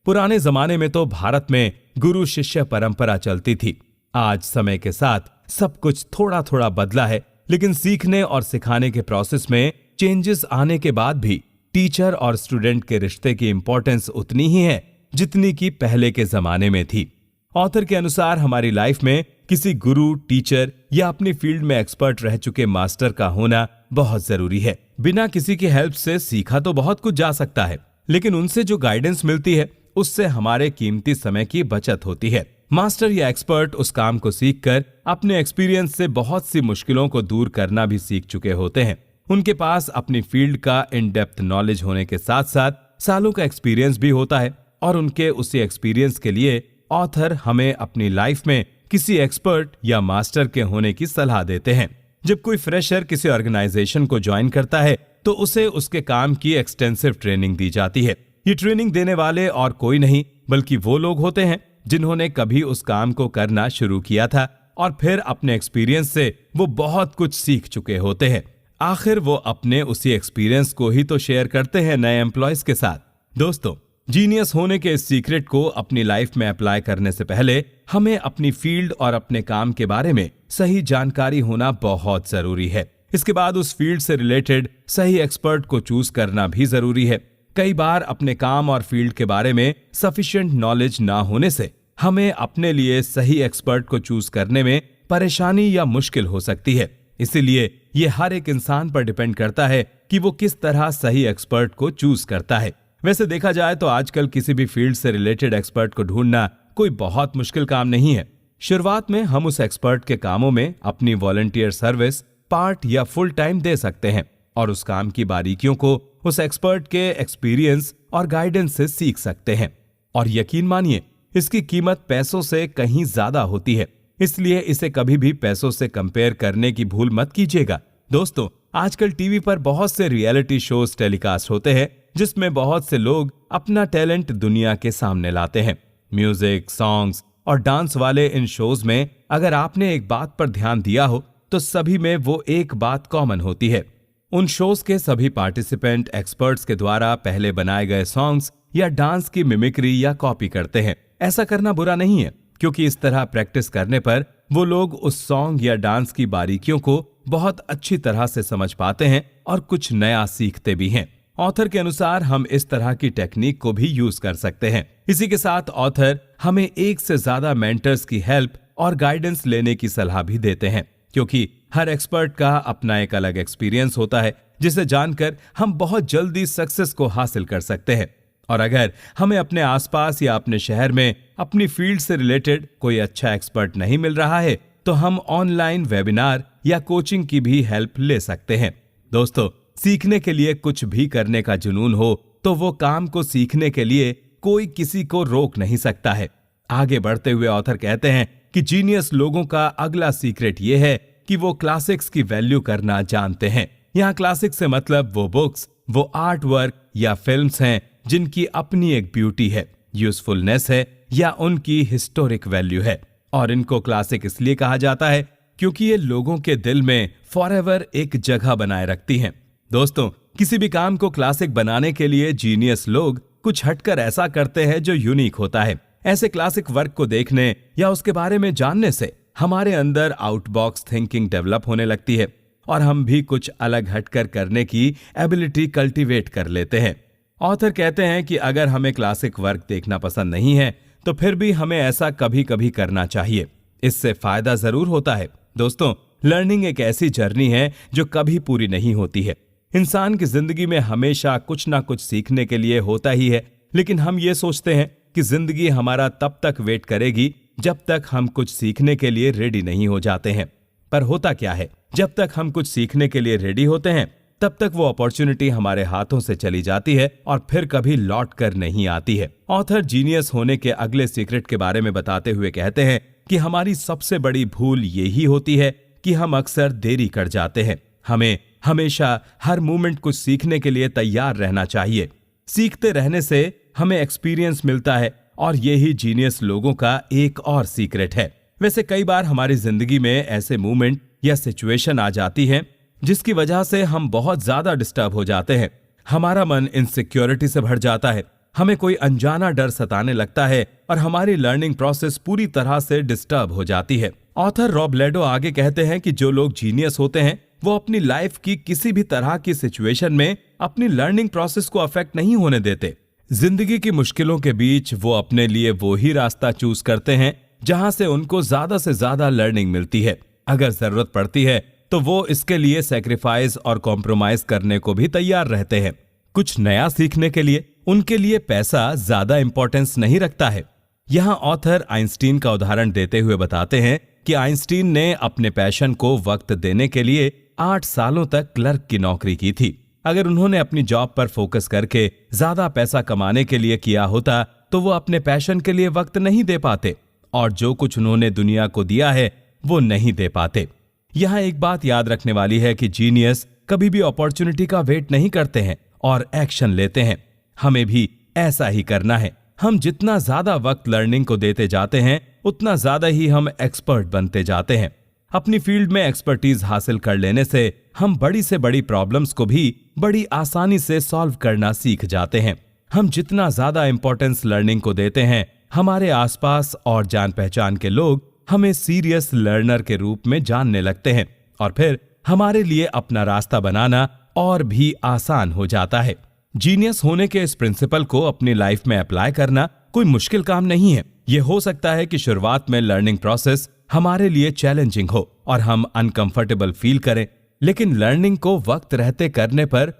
पुराने जमाने में तो भारत में गुरु शिष्य परंपरा चलती थी। आज समय के साथ सब कुछ थोड़ा थोड़ा बदला है, लेकिन सीखने और सिखाने के प्रोसेस में चेंजेस आने के बाद भी टीचर और स्टूडेंट के रिश्ते की इंपॉर्टेंस उतनी ही है जितनी की पहले के जमाने में थी। ऑथर के अनुसार हमारी लाइफ में किसी गुरु, टीचर या अपनी फील्ड में एक्सपर्ट रह चुके मास्टर का होना बहुत जरूरी है। बिना किसी की हेल्प से सीखा तो बहुत कुछ जा सकता है, लेकिन उनसे जो गाइडेंस मिलती है उससे हमारे कीमती समय की बचत होती है। मास्टर या एक्सपर्ट उस काम को सीखकर अपने एक्सपीरियंस से बहुत सी मुश्किलों को दूर करना भी सीख चुके होते हैं। उनके पास अपनी फील्ड का इन डेप्थ नॉलेज होने के साथ साथ सालों का एक्सपीरियंस भी होता है और उनके उसी एक्सपीरियंस के लिए ऑथर हमें अपनी लाइफ में किसी एक्सपर्ट या मास्टर के होने की सलाह देते हैं। जब कोई फ्रेशर किसी ऑर्गेनाइजेशन को ज्वाइन करता है तो उसे उसके काम की एक्सटेंसिव ट्रेनिंग दी जाती है। ये ट्रेनिंग देने वाले और कोई नहीं बल्कि वो लोग होते हैं जिन्होंने कभी उस काम को करना शुरू किया था और फिर अपने एक्सपीरियंस से वो बहुत कुछ सीख चुके होते हैं। आखिर वो अपने उसी एक्सपीरियंस को ही तो शेयर करते हैं नए एम्प्लॉयज के साथ। दोस्तों, जीनियस होने के इस सीक्रेट को अपनी लाइफ में अप्लाई करने से पहले हमें अपनी फील्ड और अपने काम के बारे में सही जानकारी होना बहुत जरूरी है। इसके बाद उस फील्ड से रिलेटेड सही एक्सपर्ट को चूज करना भी जरूरी है। कई बार अपने काम और फील्ड के बारे में सफिशिएंट नॉलेज ना होने से हमें अपने लिए सही एक्सपर्ट को चूज करने में परेशानी या मुश्किल हो सकती है। इसीलिए ये हर एक इंसान पर डिपेंड करता है कि वो किस तरह सही एक्सपर्ट को चूज करता है। वैसे देखा जाए तो आजकल किसी भी फील्ड से रिलेटेड एक्सपर्ट को ढूंढना कोई बहुत मुश्किल काम नहीं है। शुरुआत में हम उस एक्सपर्ट के कामों में अपनी वॉलंटियर सर्विस, पार्ट या फुल टाइम दे सकते हैं और उस काम की बारीकियों को उस एक्सपर्ट के एक्सपीरियंस और गाइडेंस से सीख सकते हैं। और यकीन मानिए, इसकी कीमत पैसों से कहीं ज्यादा होती है, इसलिए इसे कभी भी पैसों से कंपेयर करने की भूल मत कीजिएगा। दोस्तों, आजकल टीवी पर बहुत से रियलिटी शोज टेलीकास्ट होते हैं जिसमें बहुत से लोग अपना टैलेंट दुनिया के सामने लाते हैं। म्यूजिक, सॉन्ग्स और डांस वाले इन शोज में अगर आपने एक बात पर ध्यान दिया हो तो सभी में वो एक बात कॉमन होती है। उन शोज के सभी पार्टिसिपेंट एक्सपर्ट्स के द्वारा पहले बनाए गए सॉन्ग्स या डांस की मिमिक्री या कॉपी करते हैं। ऐसा करना बुरा नहीं है, क्योंकि इस तरह प्रैक्टिस करने पर वो लोग उस सॉन्ग या डांस की बारीकियों को बहुत अच्छी तरह से समझ पाते हैं और कुछ नया सीखते भी हैं। ऑथर के अनुसार हम इस तरह की टेक्निक को भी यूज कर सकते हैं। इसी के साथ ऑथर हमें एक से ज्यादा मेंटर्स की हेल्प और गाइडेंस लेने की सलाह भी देते हैं, क्योंकि हर एक्सपर्ट का अपना एक अलग एक्सपीरियंस होता है जिसे जानकर हम बहुत जल्दी सक्सेस को हासिल कर सकते हैं। और अगर हमें अपने आसपास या अपने शहर में अपनी फील्ड से रिलेटेड कोई अच्छा एक्सपर्ट नहीं मिल रहा है तो हम ऑनलाइन वेबिनार या कोचिंग की भी हेल्प ले सकते हैं। दोस्तों, सीखने के लिए कुछ भी करने का जुनून हो तो वो काम को सीखने के लिए कोई किसी को रोक नहीं सकता है। आगे बढ़ते हुए ऑथर कहते हैं कि जीनियस लोगों का अगला सीक्रेट ये है कि वो क्लासिक्स की वैल्यू करना जानते हैं। यहाँ क्लासिक्स से मतलब वो बुक्स, वो आर्ट वर्क या फिल्म्स हैं जिनकी अपनी एक ब्यूटी है, यूजफुलनेस है या उनकी हिस्टोरिक वैल्यू है। और इनको क्लासिक इसलिए कहा जाता है क्योंकि ये लोगों के दिल में फॉरएवर एक जगह बनाए रखती हैं। दोस्तों, किसी भी काम को क्लासिक बनाने के लिए जीनियस लोग कुछ हटकर ऐसा करते हैं जो यूनिक होता है। ऐसे क्लासिक वर्क को देखने या उसके बारे में जानने से हमारे अंदर आउटबॉक्स थिंकिंग डेवलप होने लगती है और हम भी कुछ अलग हटकर करने की एबिलिटी कल्टीवेट कर लेते हैं। ऑथर कहते हैं कि अगर हमें क्लासिक वर्क देखना पसंद नहीं है तो फिर भी हमें ऐसा कभी कभी करना चाहिए। इससे फायदा जरूर होता है। दोस्तों, लर्निंग एक ऐसी जर्नी है जो कभी पूरी नहीं होती है। इंसान की जिंदगी में हमेशा कुछ ना कुछ सीखने के लिए होता ही है, लेकिन हम ये सोचते हैं कि जिंदगी हमारा तब तक वेट करेगी जब तक हम कुछ सीखने के लिए रेडी नहीं हो जाते हैं। पर होता क्या है, जब तक हम कुछ सीखने के लिए रेडी होते हैं तब तक वो अपॉर्चुनिटी हमारे हाथों से चली जाती है और फिर कभी लौट कर नहीं आती है। ऑथर जीनियस होने के अगले सीक्रेट के बारे में बताते हुए कहते हैं कि हमारी सबसे बड़ी भूल यही होती है कि हम अक्सर देरी कर जाते हैं। हमें हमेशा हर मोमेंट कुछ सीखने के लिए तैयार रहना चाहिए। सीखते रहने से हमें एक्सपीरियंस मिलता है और यही जीनियस लोगों का एक और सीक्रेट है। वैसे कई बार हमारी जिंदगी में ऐसे मोमेंट या सिचुएशन आ जाती हैं जिसकी वजह से हम बहुत ज्यादा डिस्टर्ब हो जाते हैं। हमारा मन इनसिक्योरिटी से भर जाता है, हमें कोई अनजाना डर सताने लगता है और हमारी लर्निंग प्रोसेस पूरी तरह से डिस्टर्ब हो जाती है। ऑथर रॉब लेडो आगे कहते हैं कि जो लोग जीनियस होते हैं वो अपनी लाइफ की किसी भी तरह की सिचुएशन में अपनी लर्निंग प्रोसेस को अफेक्ट नहीं होने देते। जिंदगी की मुश्किलों के बीच वो अपने लिए वो ही रास्ता चूज करते हैं जहां से उनको ज्यादा से ज्यादा लर्निंग मिलती है। अगर जरूरत पड़ती है तो वो इसके लिए सैक्रिफाइस और कॉम्प्रोमाइज करने को भी तैयार रहते हैं। कुछ नया सीखने के लिए उनके लिए पैसा ज्यादा इंपॉर्टेंस नहीं रखता है। यहाँ ऑथर आइंस्टीन का उदाहरण देते हुए बताते हैं कि आइंस्टीन ने अपने पैशन को वक्त देने के लिए 8 सालों तक क्लर्क की नौकरी की थी। अगर उन्होंने अपनी जॉब पर फोकस करके ज्यादा पैसा कमाने के लिए किया होता तो वो अपने पैशन के लिए वक्त नहीं दे पाते और जो कुछ उन्होंने दुनिया को दिया है वो नहीं दे पाते। यहाँ एक बात याद रखने वाली है कि जीनियस कभी भी अपॉर्चुनिटी का वेट नहीं करते हैं और एक्शन लेते हैं। हमें भी ऐसा ही करना है। हम जितना ज्यादा वक्त लर्निंग को देते जाते हैं उतना ज्यादा ही हम एक्सपर्ट बनते जाते हैं। अपनी फील्ड में एक्सपर्टीज हासिल कर लेने से हम बड़ी से बड़ी प्रॉब्लम्स को भी बड़ी आसानी से सॉल्व करना सीख जाते हैं। हम जितना ज्यादा इंपॉर्टेंस लर्निंग को देते हैं, हमारे आसपास और जान पहचान के लोग हमें सीरियस लर्नर के रूप में जानने लगते हैं और फिर हमारे लिए अपना रास्ता बनाना और भी आसान हो जाता है। जीनियस होने के इस प्रिंसिपल को अपनी लाइफ में अप्लाई करना कोई मुश्किल काम नहीं है। यह हो सकता है कि शुरुआत में लर्निंग प्रोसेस हमारे लिए चैलेंजिंग हो और हम अनकंफर्टेबल फील करें, लेकिन लर्निंग को वक्त रहते करने पर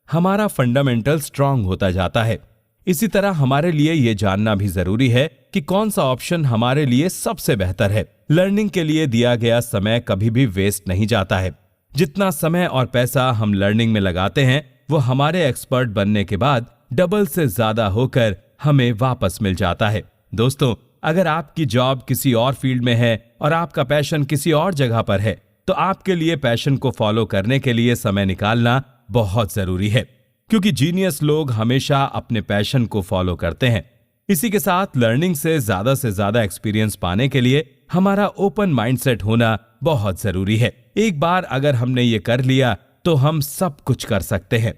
हमारा फंडामेंटल स्ट्रांग होता जाता है। इसी तरह हमारे लिए यह जानना भी जरूरी है कि कौन सा ऑप्शन हमारे लिए सबसे बेहतर है। लर्निंग के लिए दिया गया समय कभी भी वेस्ट नहीं जाता है। जितना समय और पैसा हम लर्निंग में लगाते हैं, वो हमारे एक्सपर्ट बनने के बाद डबल से ज्यादा होकर हमें वापस मिल जाता है। दोस्तों, अगर आपकी जॉब किसी और फील्ड में है और आपका पैशन किसी और जगह पर है, तो आपके लिए पैशन को फॉलो करने के लिए समय निकालना बहुत जरूरी है, क्योंकि जीनियस लोग हमेशा अपने पैशन को फॉलो करते हैं। इसी के साथ लर्निंग से ज्यादा एक्सपीरियंस पाने के लिए हमारा ओपन माइंडसेट होना बहुत जरूरी है। एक बार अगर हमने ये कर लिया तो हम सब कुछ कर सकते हैं।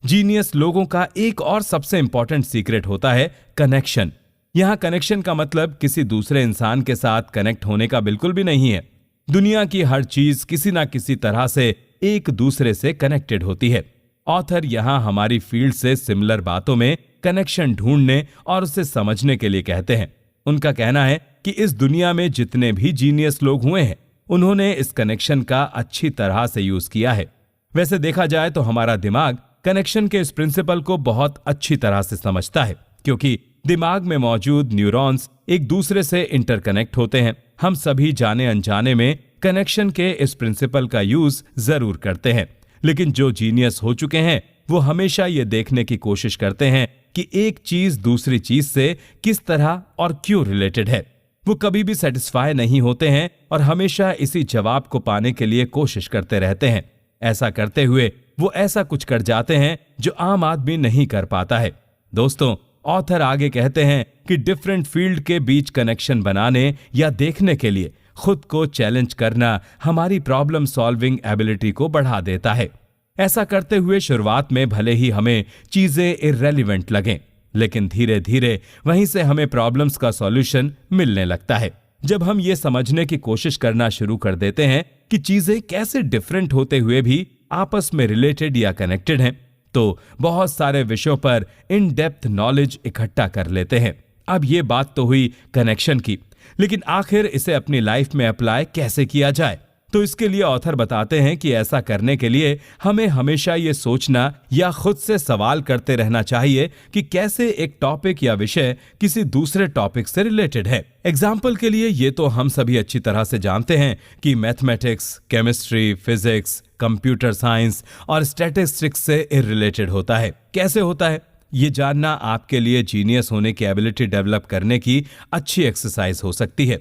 जीनियस लोगों का एक और सबसे इंपॉर्टेंट सीक्रेट होता है कनेक्शन। यहां कनेक्शन का मतलब किसी दूसरे इंसान के साथ कनेक्ट होने का बिल्कुल भी नहीं है। दुनिया की हर चीज किसी ना किसी तरह से एक दूसरे से कनेक्टेड होती है। ऑथर यहां हमारी फील्ड से सिमिलर बातों में कनेक्शन ढूंढने और उसे समझने के लिए कहते हैं। उनका कहना है कि इस दुनिया में जितने भी जीनियस लोग हुए हैं, उन्होंने इस कनेक्शन का अच्छी तरह से यूज किया है। वैसे देखा जाए तो हमारा दिमाग कनेक्शन के इस प्रिंसिपल को बहुत अच्छी तरह से समझता है, क्योंकि दिमाग में मौजूद न्यूरॉन्स एक दूसरे से इंटरकनेक्ट होते हैं। हम सभी जाने अनजाने में कनेक्शन के इस प्रिंसिपल का यूज जरूर करते हैं, लेकिन जो जीनियस हो चुके हैं वो हमेशा ये देखने की कोशिश करते हैं कि एक चीज दूसरी चीज से किस तरह और क्यों रिलेटेड है। वो कभी भी सेटिस्फाई नहीं होते हैं और हमेशा इसी जवाब को पाने के लिए कोशिश करते रहते हैं। ऐसा करते हुए वो ऐसा कुछ कर जाते हैं जो आम आदमी नहीं कर पाता है। दोस्तों, ऑथर आगे कहते हैं कि डिफरेंट फील्ड के बीच कनेक्शन बनाने या देखने के लिए खुद को चैलेंज करना हमारी प्रॉब्लम सॉल्विंग एबिलिटी को बढ़ा देता है। ऐसा करते हुए शुरुआत में भले ही हमें चीजें इररेलेवेंट लगें, लेकिन धीरे धीरे वहीं से हमें प्रॉब्लम्स का सॉल्यूशन मिलने लगता है। जब हम ये समझने की कोशिश करना शुरू कर देते हैं कि चीजें कैसे डिफरेंट होते हुए भी आपस में रिलेटेड या कनेक्टेड हैं, तो बहुत सारे विषयों पर इन डेप्थ नॉलेज इकट्ठा कर लेते हैं। अब ये बात तो हुई कनेक्शन की, लेकिन आखिर इसे अपनी लाइफ में अप्लाई कैसे किया जाए? तो इसके लिए ऑथर बताते हैं कि ऐसा करने के लिए हमें हमेशा ये सोचना या खुद से सवाल करते रहना चाहिए कि कैसे एक टॉपिक या विषय किसी दूसरे टॉपिक से रिलेटेड है। एग्जाम्पल के लिए ये तो हम सभी अच्छी तरह से जानते हैं कि mathematics, chemistry, physics, computer science और स्टैटिस्टिक्स से इररिलेटेड होता है। कैसे होता है, ये जानना आपके लिए जीनियस होने की एबिलिटी डेवलप करने की अच्छी एक्सरसाइज हो सकती है।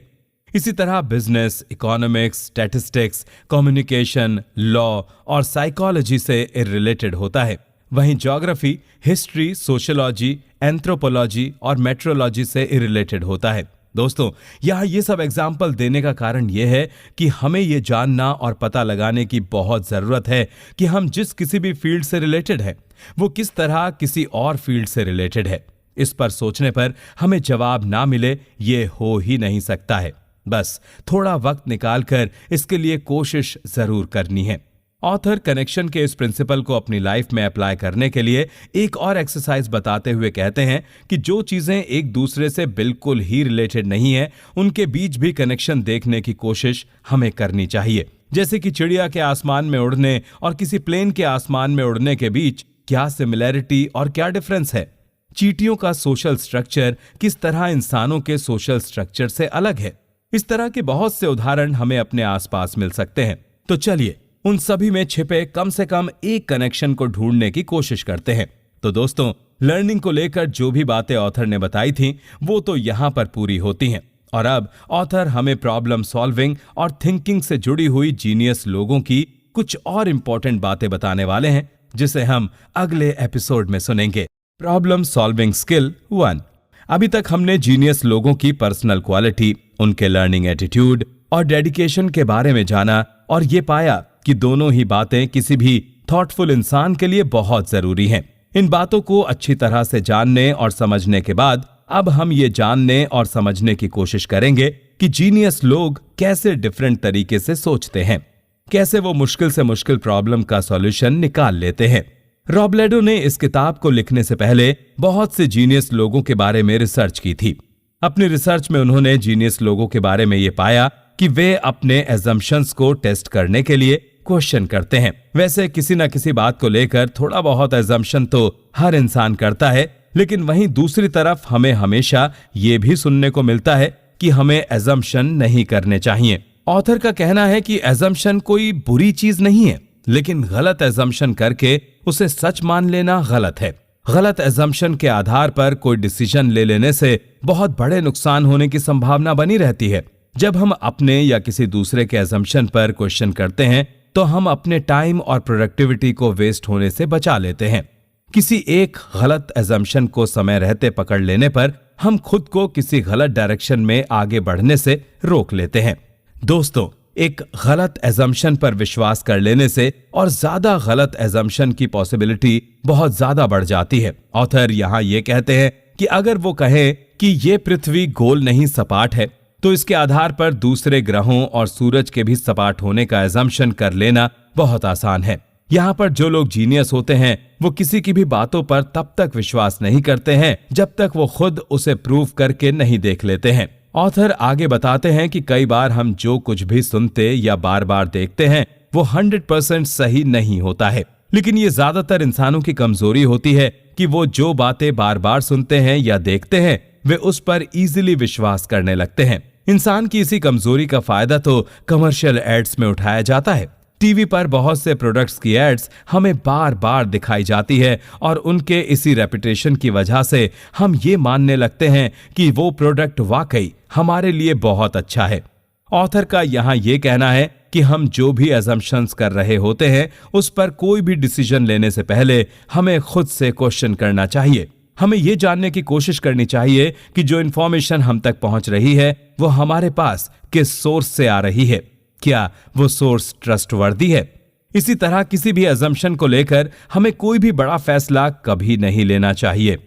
इसी तरह business, economics, statistics, communication, law और साइकोलॉजी से इररिलेटेड होता है। वहीं ज्योग्राफी, हिस्ट्री, सोशियोलॉजी, एंथ्रोपोलॉजी और मेट्रोलॉजी से इररिलेटेड होता है। दोस्तों, यहाँ ये सब एग्जाम्पल देने का कारण यह है कि हमें ये जानना और पता लगाने की बहुत जरूरत है कि हम जिस किसी भी फील्ड से रिलेटेड है, वो किस तरह किसी और फील्ड से रिलेटेड है। इस पर सोचने पर हमें जवाब ना मिले ये हो ही नहीं सकता है। बस थोड़ा वक्त निकालकर इसके लिए कोशिश जरूर करनी है। ऑथर कनेक्शन के इस प्रिंसिपल को अपनी लाइफ में अप्लाई करने के लिए एक और एक्सरसाइज बताते हुए कहते हैं कि जो चीजें एक दूसरे से बिल्कुल ही रिलेटेड नहीं है, उनके बीच भी कनेक्शन देखने की कोशिश हमें करनी चाहिए। जैसे कि चिड़िया के आसमान में उड़ने और किसी प्लेन के आसमान में उड़ने के बीच क्या सिमिलैरिटी और क्या डिफरेंस है। चींटियों का सोशल स्ट्रक्चर किस तरह इंसानों के सोशल स्ट्रक्चर से अलग है। इस तरह के बहुत से उदाहरण हमें अपने आसपास मिल सकते हैं। तो चलिए उन सभी में छिपे कम से कम एक कनेक्शन को ढूंढने की कोशिश करते हैं। तो दोस्तों, लर्निंग को लेकर जो भी बातें ऑथर ने बताई थी वो तो यहां पर पूरी होती हैं। और अब ऑथर हमें प्रॉब्लम सॉल्विंग और थिंकिंग से जुड़ी हुई जीनियस लोगों की कुछ और इंपॉर्टेंट बातें बताने वाले हैं, जिसे हम अगले एपिसोड में सुनेंगे। Problem solving skill 1। अभी तक हमने जीनियस लोगों की पर्सनल क्वालिटी, उनके लर्निंग एटीट्यूड और डेडिकेशन के बारे में जाना और ये पाया कि दोनों ही बातें किसी भी थॉटफुल इंसान के लिए बहुत जरूरी हैं। इन बातों को अच्छी तरह से जानने और समझने के बाद अब हम ये जानने और समझने की कोशिश करेंगे कि जीनियस लोग कैसे डिफरेंट तरीके से सोचते हैं, कैसे वो मुश्किल से मुश्किल प्रॉब्लम का सॉल्यूशन निकाल लेते हैं। रॉबलेडो ने इस किताब को लिखने से पहले बहुत से जीनियस लोगों के बारे में रिसर्च की थी। अपनी रिसर्च में उन्होंने जीनियस लोगों के बारे में ये पाया कि वे अपने एजम्पशंस को टेस्ट करने के लिए क्वेश्चन करते हैं। वैसे किसी न किसी बात को लेकर थोड़ा बहुत एजम्पशन तो हर इंसान करता है, लेकिन वहीं दूसरी तरफ हमें हमेशा ये भी सुनने को मिलता है कि हमें एजम्पशन नहीं करने चाहिए। ऑथर का कहना है कि एजम्पशन कोई बुरी चीज नहीं है, लेकिन गलत एजम्पशन करके उसे सच मान लेना गलत है। गलत एजम्पशन के आधार पर कोई डिसीजन ले लेने से बहुत बड़े नुकसान होने की संभावना बनी रहती है। जब हम अपने या किसी दूसरे के एजम्पशन पर क्वेश्चन करते हैं तो हम अपने टाइम और प्रोडक्टिविटी को वेस्ट होने से बचा लेते हैं। किसी एक गलत एजम्पशन को समय रहते पकड़ लेने पर हम खुद को किसी गलत डायरेक्शन में आगे बढ़ने से रोक लेते हैं। दोस्तों, एक गलत एजम्पशन पर विश्वास कर लेने से और ज्यादा गलत एजम्पशन की पॉसिबिलिटी बहुत ज्यादा बढ़ जाती है। ऑथर यहां ये कहते हैं कि अगर वो कहें कि ये पृथ्वी गोल नहीं सपाट है, तो इसके आधार पर दूसरे ग्रहों और सूरज के भी सपाट होने का एजम्पशन कर लेना बहुत आसान है। यहाँ पर जो लोग जीनियस होते हैं वो किसी की भी बातों पर तब तक विश्वास नहीं करते हैं जब तक वो खुद उसे प्रूव करके नहीं देख लेते हैं। ऑथर आगे बताते हैं कि कई बार हम जो कुछ भी सुनते या बार बार देखते हैं वो 100% सही नहीं होता है, लेकिन ये ज्यादातर इंसानों की कमजोरी होती है कि वो जो बातें बार बार सुनते हैं या देखते हैं वे उस पर इजीली विश्वास करने लगते हैं। इंसान की इसी कमजोरी का फायदा तो कमर्शियल एड्स में उठाया जाता है। टीवी पर बहुत से प्रोडक्ट्स की एड्स हमें बार बार दिखाई जाती है और उनके इसी रेपुटेशन की वजह से हम ये मानने लगते हैं कि वो प्रोडक्ट वाकई हमारे लिए बहुत अच्छा है। ऑथर का यहाँ ये कहना है कि हम जो भी एजम्पशंस कर रहे होते हैं उस पर कोई भी डिसीजन लेने से पहले हमें खुद से क्वेश्चन करना चाहिए। हमें ये जानने की कोशिश करनी चाहिए कि जो इन्फॉर्मेशन हम तक पहुंच रही है वो हमारे पास किस सोर्स से आ रही है, क्या वो सोर्स ट्रस्टवर्दी है। इसी तरह किसी भी अजम्पशन को लेकर हमें कोई भी बड़ा फैसला कभी नहीं लेना चाहिए।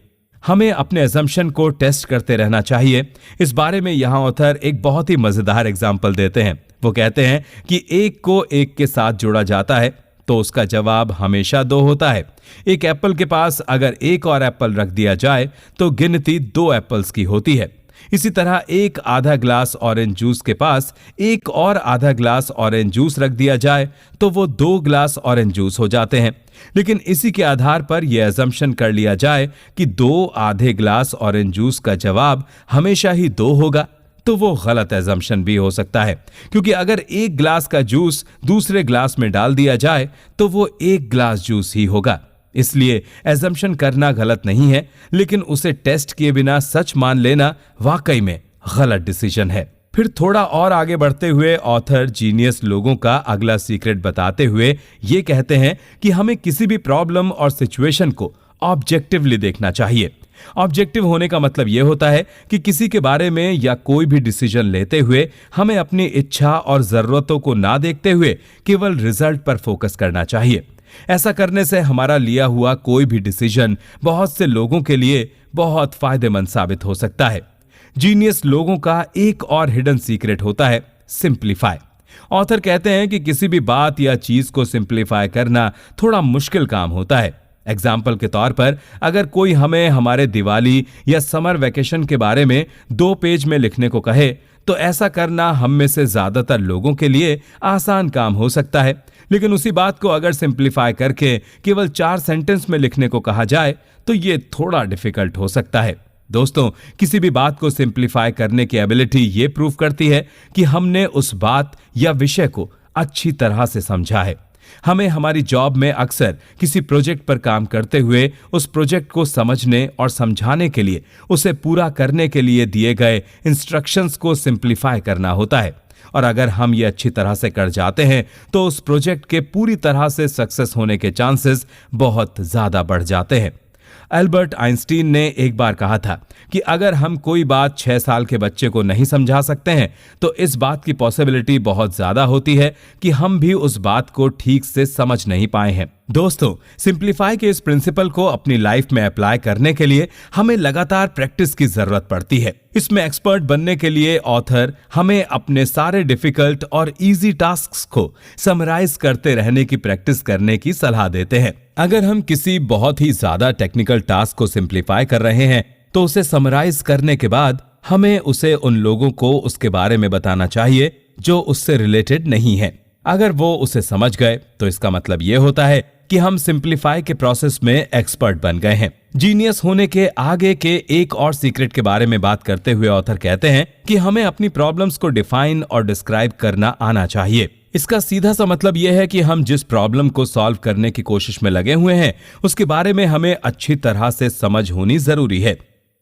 हमें अपने अजम्पशन को टेस्ट करते रहना चाहिए। इस बारे में यहाँ ऑथर एक बहुत ही मजेदार एग्जाम्पल देते हैं। वो कहते हैं कि एक को एक के साथ जोड़ा जाता है तो उसका जवाब हमेशा 2 होता है। एक एप्पल के पास अगर एक और एप्पल रख दिया जाए तो गिनती 2 एप्पल्स की होती है। इसी तरह एक आधा ग्लास ऑरेंज जूस के पास एक और आधा ग्लास ऑरेंज जूस रख दिया जाए तो वो 2 ग्लास ऑरेंज जूस हो जाते हैं। लेकिन इसी के आधार पर यह अजम्पशन कर लिया जाए कि 2 आधे ग्लास ऑरेंज जूस का जवाब हमेशा ही 2 होगा, तो वो गलत एजम्पशन भी हो सकता है, क्योंकि अगर एक ग्लास का जूस दूसरे ग्लास में डाल दिया जाए तो वो 1 ग्लास जूस ही होगा। इसलिए एजम्पशन करना गलत नहीं है, लेकिन उसे टेस्ट किए बिना सच मान लेना वाकई में गलत डिसीजन है। फिर थोड़ा और आगे बढ़ते हुए ऑथर जीनियस लोगों का अगला सीक्रेट बताते हुए ये कहते हैं कि हमें किसी भी प्रॉब्लम और सिचुएशन को ऑब्जेक्टिवली देखना चाहिए। ऑब्जेक्टिव होने का मतलब यह होता है कि किसी के बारे में या कोई भी डिसीजन लेते हुए हमें अपनी इच्छा और जरूरतों को ना देखते हुए केवल रिजल्ट पर फोकस करना चाहिए। ऐसा करने से हमारा लिया हुआ कोई भी डिसीजन बहुत से लोगों के लिए बहुत फायदेमंद साबित हो सकता है। जीनियस लोगों का एक और हिडन सीक्रेट होता है सिंप्लीफाई। ऑथर कहते हैं कि किसी भी बात या चीज को सिंप्लीफाई करना थोड़ा मुश्किल काम होता है। एग्जाम्पल के तौर पर अगर कोई हमें हमारे दिवाली या समर वेकेशन के बारे में 2 पेज में लिखने को कहे तो ऐसा करना हम में से ज्यादातर लोगों के लिए आसान काम हो सकता है, लेकिन उसी बात को अगर सिंप्लीफाई करके केवल 4 सेंटेंस में लिखने को कहा जाए तो ये थोड़ा डिफिकल्ट हो सकता है। दोस्तों, किसी भी बात को सिंप्लीफाई करने की एबिलिटी ये प्रूव करती है कि हमने उस बात या विषय को अच्छी तरह से समझा है। हमें हमारी जॉब में अक्सर किसी प्रोजेक्ट पर काम करते हुए उस प्रोजेक्ट को समझने और समझाने के लिए उसे पूरा करने के लिए दिए गए इंस्ट्रक्शंस को सिंप्लीफाई करना होता है, और अगर हम ये अच्छी तरह से कर जाते हैं तो उस प्रोजेक्ट के पूरी तरह से सक्सेस होने के चांसेस बहुत ज्यादा बढ़ जाते हैं। एल्बर्ट आइंस्टीन ने एक बार कहा था कि अगर हम कोई बात 6 साल के बच्चे को नहीं समझा सकते हैं तो इस बात की पॉसिबिलिटी बहुत ज्यादा होती है कि हम भी उस बात को ठीक से समझ नहीं पाए हैं। दोस्तों, सिंप्लीफाई के इस प्रिंसिपल को अपनी लाइफ में अप्लाई करने के लिए हमें लगातार प्रैक्टिस की जरूरत पड़ती है। इसमें एक्सपर्ट बनने के लिए ऑथर हमें अपने सारे डिफिकल्ट और इजी टास्क्स को समराइज करते रहने की प्रैक्टिस करने की सलाह देते हैं। अगर हम किसी बहुत ही ज्यादा टेक्निकल टास्क को सिंप्लीफाई कर रहे हैं तो उसे समराइज करने के बाद हमें उसे उन लोगों को उसके बारे में बताना चाहिए जो उससे रिलेटेड नहीं है। अगर वो उसे समझ गए तो इसका मतलब ये होता है कि हम सिंप्लीफाई के प्रोसेस में एक्सपर्ट बन गए हैं। जीनियस होने के आगे के एक और सीक्रेट के बारे में बात करते हुए ऑथर कहते हैं कि हमें अपनी प्रॉब्लम्स को डिफाइन और डिस्क्राइब करना आना चाहिए। इसका सीधा सा मतलब यह है कि हम जिस प्रॉब्लम को सॉल्व करने की कोशिश में लगे हुए हैं उसके बारे में हमें अच्छी तरह से समझ होनी जरूरी है।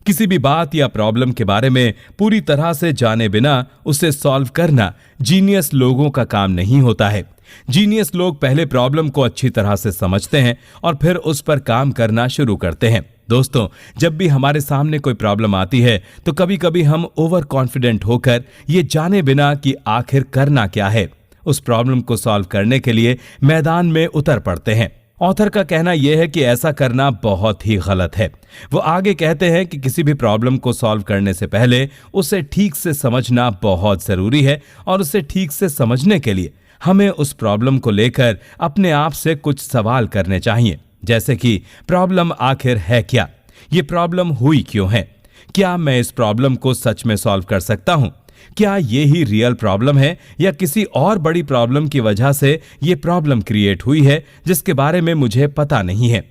किसी भी बात या प्रॉब्लम के बारे में पूरी तरह से जाने बिना उसे सॉल्व करना जीनियस लोगों का काम नहीं होता है। जीनियस लोग पहले प्रॉब्लम को अच्छी तरह से समझते हैं और फिर उस पर काम करना शुरू करते हैं। दोस्तों, जब भी हमारे सामने कोई प्रॉब्लम आती है तो कभी कभी हम ओवर कॉन्फिडेंट होकर ये जाने बिना कि आखिर करना क्या है, उस प्रॉब्लम को सॉल्व करने के लिए मैदान में उतर पड़ते हैं। ऑथर का कहना यह है कि ऐसा करना बहुत ही गलत है। वो आगे कहते हैं कि किसी भी प्रॉब्लम को सॉल्व करने से पहले उसे ठीक से समझना बहुत जरूरी है और उसे ठीक से समझने के लिए हमें उस प्रॉब्लम को लेकर अपने आप से कुछ सवाल करने चाहिए, जैसे कि प्रॉब्लम आखिर है क्या, ये प्रॉब्लम हुई क्यों है, क्या मैं इस प्रॉब्लम को सच में सॉल्व कर सकता हूं, क्या ये ही रियल प्रॉब्लम है या किसी और बड़ी प्रॉब्लम की वजह से ये प्रॉब्लम क्रिएट हुई है जिसके बारे में मुझे पता नहीं है।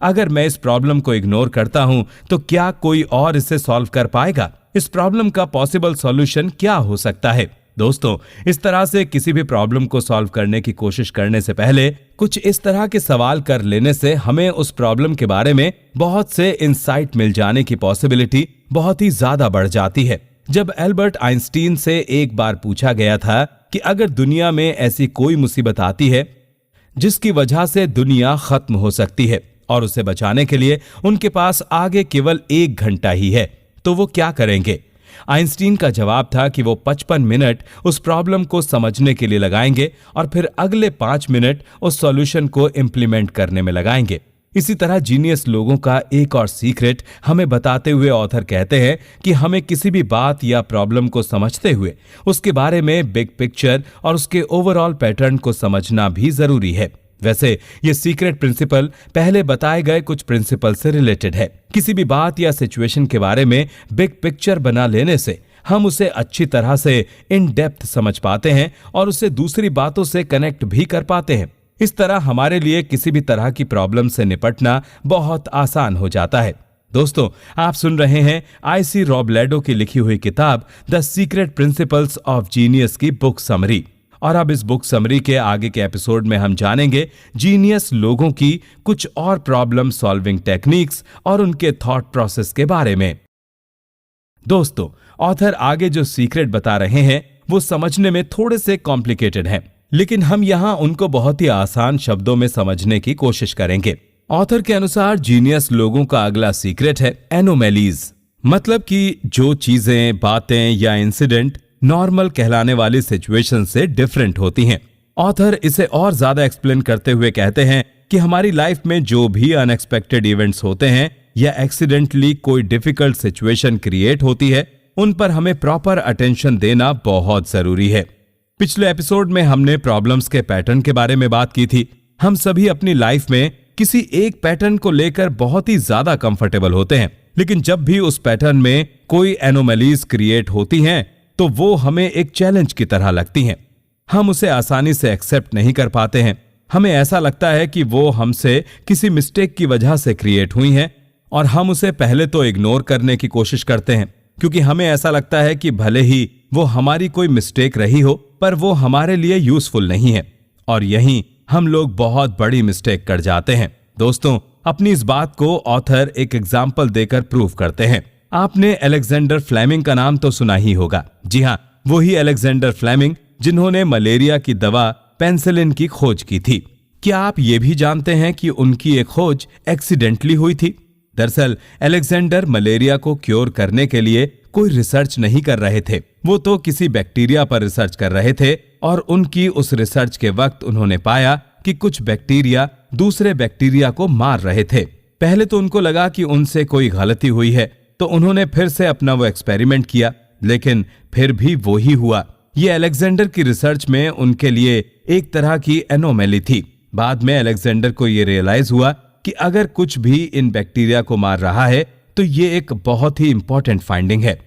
अगर मैं इस प्रॉब्लम को इग्नोर करता हूं तो क्या कोई और इसे सॉल्व कर पाएगा, इस प्रॉब्लम का पॉसिबल सॉल्यूशन क्या हो सकता है। दोस्तों, इस तरह से किसी भी प्रॉब्लम को सॉल्व करने की कोशिश करने से पहले कुछ इस तरह के सवाल कर लेने से हमें उस प्रॉब्लम के बारे में बहुत से इंसाइट मिल जाने की पॉसिबिलिटी बहुत ही ज्यादा बढ़ जाती है। जब एल्बर्ट आइंस्टीन से एक बार पूछा गया था कि अगर दुनिया में ऐसी कोई मुसीबत आती है जिसकी वजह से दुनिया खत्म हो सकती है और उसे बचाने के लिए उनके पास आगे केवल 1 घंटा ही है, तो वो क्या करेंगे। आइंस्टीन का जवाब था कि वो 55 मिनट उस प्रॉब्लम को समझने के लिए लगाएंगे और फिर अगले 5 मिनट उस सॉल्यूशन को इंप्लीमेंट करने में लगाएंगे। इसी तरह जीनियस लोगों का एक और सीक्रेट हमें बताते हुए ऑथर कहते हैं कि हमें किसी भी बात या प्रॉब्लम को समझते हुए उसके बारे में बिग पिक्चर और उसके ओवरऑल पैटर्न को समझना भी जरूरी है। वैसे ये सीक्रेट प्रिंसिपल पहले बताए गए कुछ प्रिंसिपल से रिलेटेड है। किसी भी बात या सिचुएशन के बारे में बिग पिक्चर बना लेने से हम उसे अच्छी तरह से इन डेप्थ समझ पाते हैं और उसे दूसरी बातों से कनेक्ट भी कर पाते हैं। इस तरह हमारे लिए किसी भी तरह की प्रॉब्लम से निपटना बहुत आसान हो जाता है। दोस्तों, आप सुन रहे हैं आईसी रॉबलेडो की लिखी हुई किताब the secret principles of genius की बुक समरी। और अब इस बुक समरी के आगे के एपिसोड में हम जानेंगे जीनियस लोगों की कुछ और प्रॉब्लम सॉल्विंग टेक्निक्स और उनके थॉट प्रोसेस के बारे में। दोस्तों, ऑथर आगे जो सीक्रेट बता रहे हैं वो समझने में थोड़े से कॉम्प्लिकेटेड हैं, लेकिन हम यहां उनको बहुत ही आसान शब्दों में समझने की कोशिश करेंगे। ऑथर के अनुसार जीनियस लोगों का अगला सीक्रेट है एनोमैलीज, मतलब कि जो चीजें, बातें या इंसिडेंट नॉर्मल कहलाने वाली सिचुएशन से डिफरेंट होती हैं। ऑथर इसे और ज्यादा एक्सप्लेन करते हुए कहते हैं कि हमारी लाइफ में जो भी अनएक्सपेक्टेड इवेंट्स होते हैं या एक्सीडेंटली कोई डिफिकल्ट सिचुएशन क्रिएट होती है, उन पर हमें प्रॉपर अटेंशन देना बहुत जरूरी है। पिछले एपिसोड में हमने प्रॉब्लम्स के पैटर्न के बारे में बात की थी। हम सभी अपनी लाइफ में किसी एक पैटर्न को लेकर बहुत ही ज्यादा कंफर्टेबल होते हैं, लेकिन जब भी उस पैटर्न में कोई एनोमैलीज क्रिएट होती हैं तो वो हमें एक चैलेंज की तरह लगती हैं। हम उसे आसानी से एक्सेप्ट नहीं कर पाते हैं। हमें ऐसा लगता है कि वो हमसे किसी मिस्टेक की वजह से क्रिएट हुई हैं और हम उसे पहले तो इग्नोर करने की कोशिश करते हैं, क्योंकि हमें ऐसा लगता है कि भले ही वो हमारी कोई मिस्टेक रही हो पर वो हमारे लिए यूजफुल नहीं है, और यहीं हम लोग बहुत बड़ी मिस्टेक कर जाते हैं। दोस्तों, अपनी इस बात को ऑथर एक एग्जाम्पल देकर प्रूव करते हैं। आपने अलेक्जेंडर फ्लेमिंग का नाम तो सुना ही होगा। जी हाँ, वही अलेक्जेंडर फ्लेमिंग जिन्होंने मलेरिया की दवा पेनिसिलिन की खोज की थी। क्या आप ये भी जानते हैं कि उनकी एक खोज एक्सीडेंटली हुई थी? दरअसल अलेक्जेंडर मलेरिया को क्योर करने के लिए कोई रिसर्च नहीं कर रहे थे। वो तो किसी बैक्टीरिया पर रिसर्च कर रहे थे और उनकी उस रिसर्च के वक्त उन्होंने पाया कि कुछ बैक्टीरिया दूसरे बैक्टीरिया को मार रहे थे। पहले तो उनको लगा कि उनसे कोई गलती हुई है, तो उन्होंने फिर से अपना वो एक्सपेरिमेंट किया, लेकिन फिर भी वो ही हुआ। ये अलेक्जेंडर की रिसर्च में उनके लिए एक तरह की एनोमैली थी। बाद में अलेक्जेंडर को ये रियलाइज हुआ कि अगर कुछ भी इन बैक्टीरिया को मार रहा है तो ये एक बहुत ही इंपॉर्टेंट फाइंडिंग है।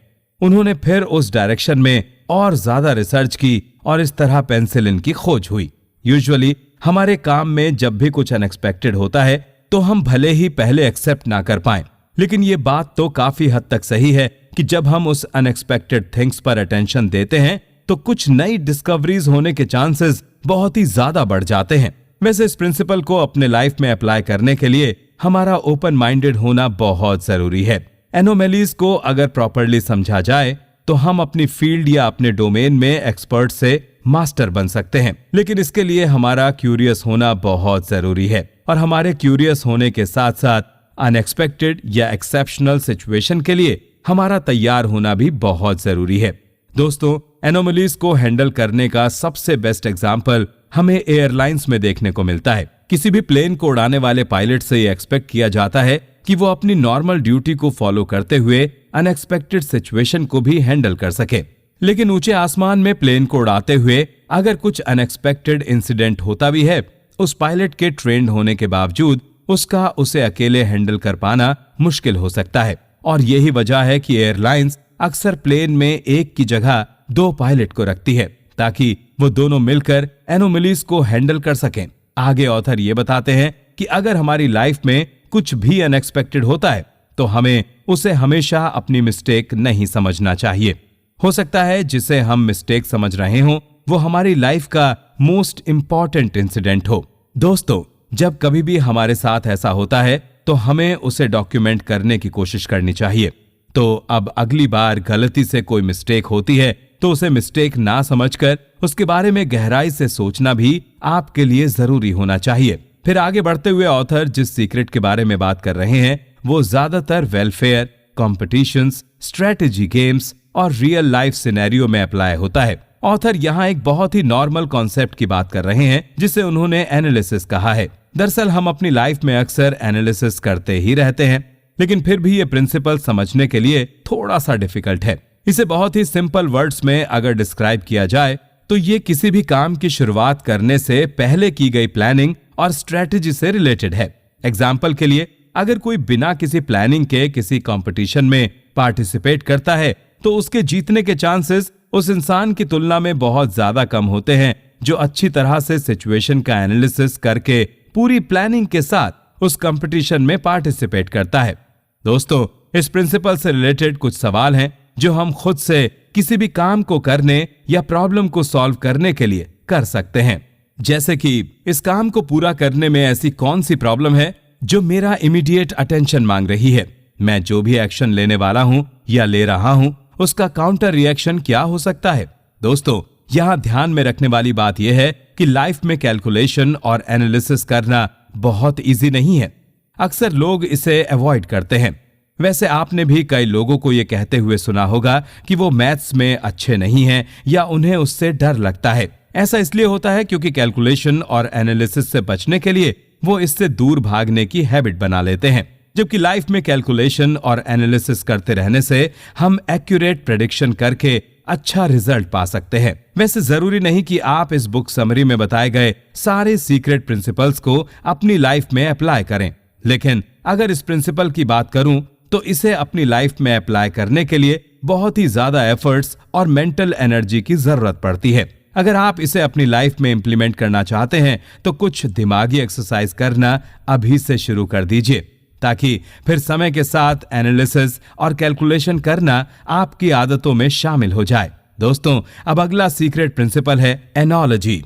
उन्होंने फिर उस डायरेक्शन में और ज्यादा रिसर्च की और इस तरह पेनिसिलिन की खोज हुई। यूजुअली हमारे काम में जब भी कुछ अनएक्सपेक्टेड होता है तो हम भले ही पहले एक्सेप्ट ना कर पाएं, लेकिन ये बात तो काफी हद तक सही है कि जब हम उस अनएक्सपेक्टेड थिंग्स पर अटेंशन देते हैं तो कुछ नई डिस्कवरीज होने के चांसेस बहुत ही ज्यादा बढ़ जाते हैं। वैसे इस प्रिंसिपल को अपने लाइफ में अप्लाई करने के लिए हमारा ओपन माइंडेड होना बहुत जरूरी है। एनोमैलीज को अगर प्रॉपरली समझा जाए तो हम अपनी फील्ड या अपने डोमेन में एक्सपर्ट से मास्टर बन सकते हैं, लेकिन इसके लिए हमारा क्यूरियस होना बहुत जरूरी है और हमारे क्यूरियस होने के साथ साथ अनएक्सपेक्टेड या एक्सेप्शनल सिचुएशन के लिए हमारा तैयार होना भी बहुत जरूरी है। दोस्तों, एनोमलीज को हैंडल करने का सबसे बेस्ट एग्जाम्पल हमें एयरलाइंस में देखने को मिलता है। किसी भी प्लेन को उड़ाने वाले पायलट से ये एक्सपेक्ट किया जाता है कि वो अपनी नॉर्मल ड्यूटी को फॉलो करते हुए अनएक्सपेक्टेड सिचुएशन को भी हैंडल कर सके। लेकिन ऊंचे आसमान में प्लेन को उड़ाते हुए अगर कुछ अनएक्सपेक्टेड इंसिडेंट होता भी है, उस पायलट के ट्रेंड होने के बावजूद उसे अकेले हैंडल कर पाना मुश्किल हो सकता है। और यही वजह है कि एयरलाइंस अक्सर प्लेन में एक की जगह 2 पायलट को रखती है ताकि वो दोनों मिलकर एनोमलीज को हैंडल कर सकें। आगे ऑथर ये बताते हैं कि अगर हमारी लाइफ में कुछ भी अनएक्सपेक्टेड होता है तो हमें उसे हमेशा अपनी मिस्टेक नहीं समझना चाहिए। हो सकता है जिसे हम मिस्टेक समझ रहे हों वो हमारी लाइफ का मोस्ट इंपॉर्टेंट इंसिडेंट हो। दोस्तों, जब कभी भी हमारे साथ ऐसा होता है तो हमें उसे डॉक्यूमेंट करने की कोशिश करनी चाहिए। तो अब अगली बार गलती से कोई मिस्टेक होती है तो उसे मिस्टेक ना समझकर उसके बारे में गहराई से सोचना भी आपके लिए जरूरी होना चाहिए। फिर आगे बढ़ते हुए ऑथर जिस सीक्रेट के बारे में बात कर रहे हैं वो ज्यादातर वेलफेयर, कॉम्पिटिशंस, स्ट्रेटेजी गेम्स और रियल लाइफ सिनेरियो में अप्लाई होता है। ऑथर यहाँ एक बहुत ही नॉर्मल कॉन्सेप्ट की बात कर रहे हैं जिसे उन्होंने एनालिसिस कहा है। दरअसल हम अपनी लाइफ में अक्सर एनालिसिस करते ही रहते हैं, लेकिन फिर भी ये प्रिंसिपल समझने के लिए थोड़ा सा डिफिकल्ट है। इसे बहुत ही सिंपल वर्ड्स में अगर डिस्क्राइब किया जाए तो ये किसी भी काम की शुरुआत करने से पहले की गई प्लानिंग और स्ट्रेटेजी से रिलेटेड है। एग्जाम्पल के लिए, अगर कोई बिना किसी प्लानिंग के किसी कंपटीशन में पार्टिसिपेट करता है तो उसके जीतने के चांसेस उस इंसान की तुलना में बहुत ज्यादा कम होते हैं जो अच्छी तरह से सिचुएशन का एनालिसिस करके पूरी प्लानिंग के साथ उस कंपटीशन में पार्टिसिपेट करता है। दोस्तों, इस प्रिंसिपल से रिलेटेड कुछ सवाल हैं जो हम खुद से किसी भी काम को करने या प्रॉब्लम को सॉल्व करने के लिए कर सकते हैं। जैसे कि इस काम को पूरा करने में ऐसी कौन सी प्रॉब्लम है जो मेरा इमीडिएट अटेंशन मांग रही है। मैं जो भी एक्शन लेने वाला हूं या ले रहा हूं उसका काउंटर रिएक्शन क्या हो सकता है। दोस्तों, यहां ध्यान में रखने वाली बात यह है कि लाइफ में कैलकुलेशन और एनालिसिस करना बहुत इजी नहीं है। अक्सर लोग इसे अवॉइड करते हैं। वैसे आपने भी कई लोगों को यह कहते हुए सुना होगा कि वो मैथ्स में अच्छे नहीं हैं या उन्हें उससे डर लगता है। ऐसा इसलिए होता है क्योंकि कैलकुलेशन और एनालिसिस से बचने के लिए वो इससे दूर भागने की हैबिट बना लेते हैं। जबकि लाइफ में कैलकुलेशन और एनालिसिस करते रहने से हम एक्यूरेट प्रेडिक्शन करके अच्छा रिजल्ट पा सकते हैं। वैसे जरूरी नहीं कि आप इस बुक समरी में बताए गए सारे सीक्रेट प्रिंसिपल्स को अपनी लाइफ में अप्लाई करें, लेकिन अगर इस प्रिंसिपल की बात करूं तो इसे अपनी लाइफ में अप्लाई करने के लिए बहुत ही ज्यादा एफर्ट्स और मेंटल एनर्जी की जरूरत पड़ती है। अगर आप इसे अपनी लाइफ में इंप्लीमेंट करना चाहते हैं तो कुछ दिमागी एक्सरसाइज करना अभी से शुरू कर दीजिए ताकि फिर समय के साथ एनालिसिस और कैलकुलेशन करना आपकी आदतों में शामिल हो जाए। दोस्तों, अब अगला सीक्रेट प्रिंसिपल है एनोलॉजी।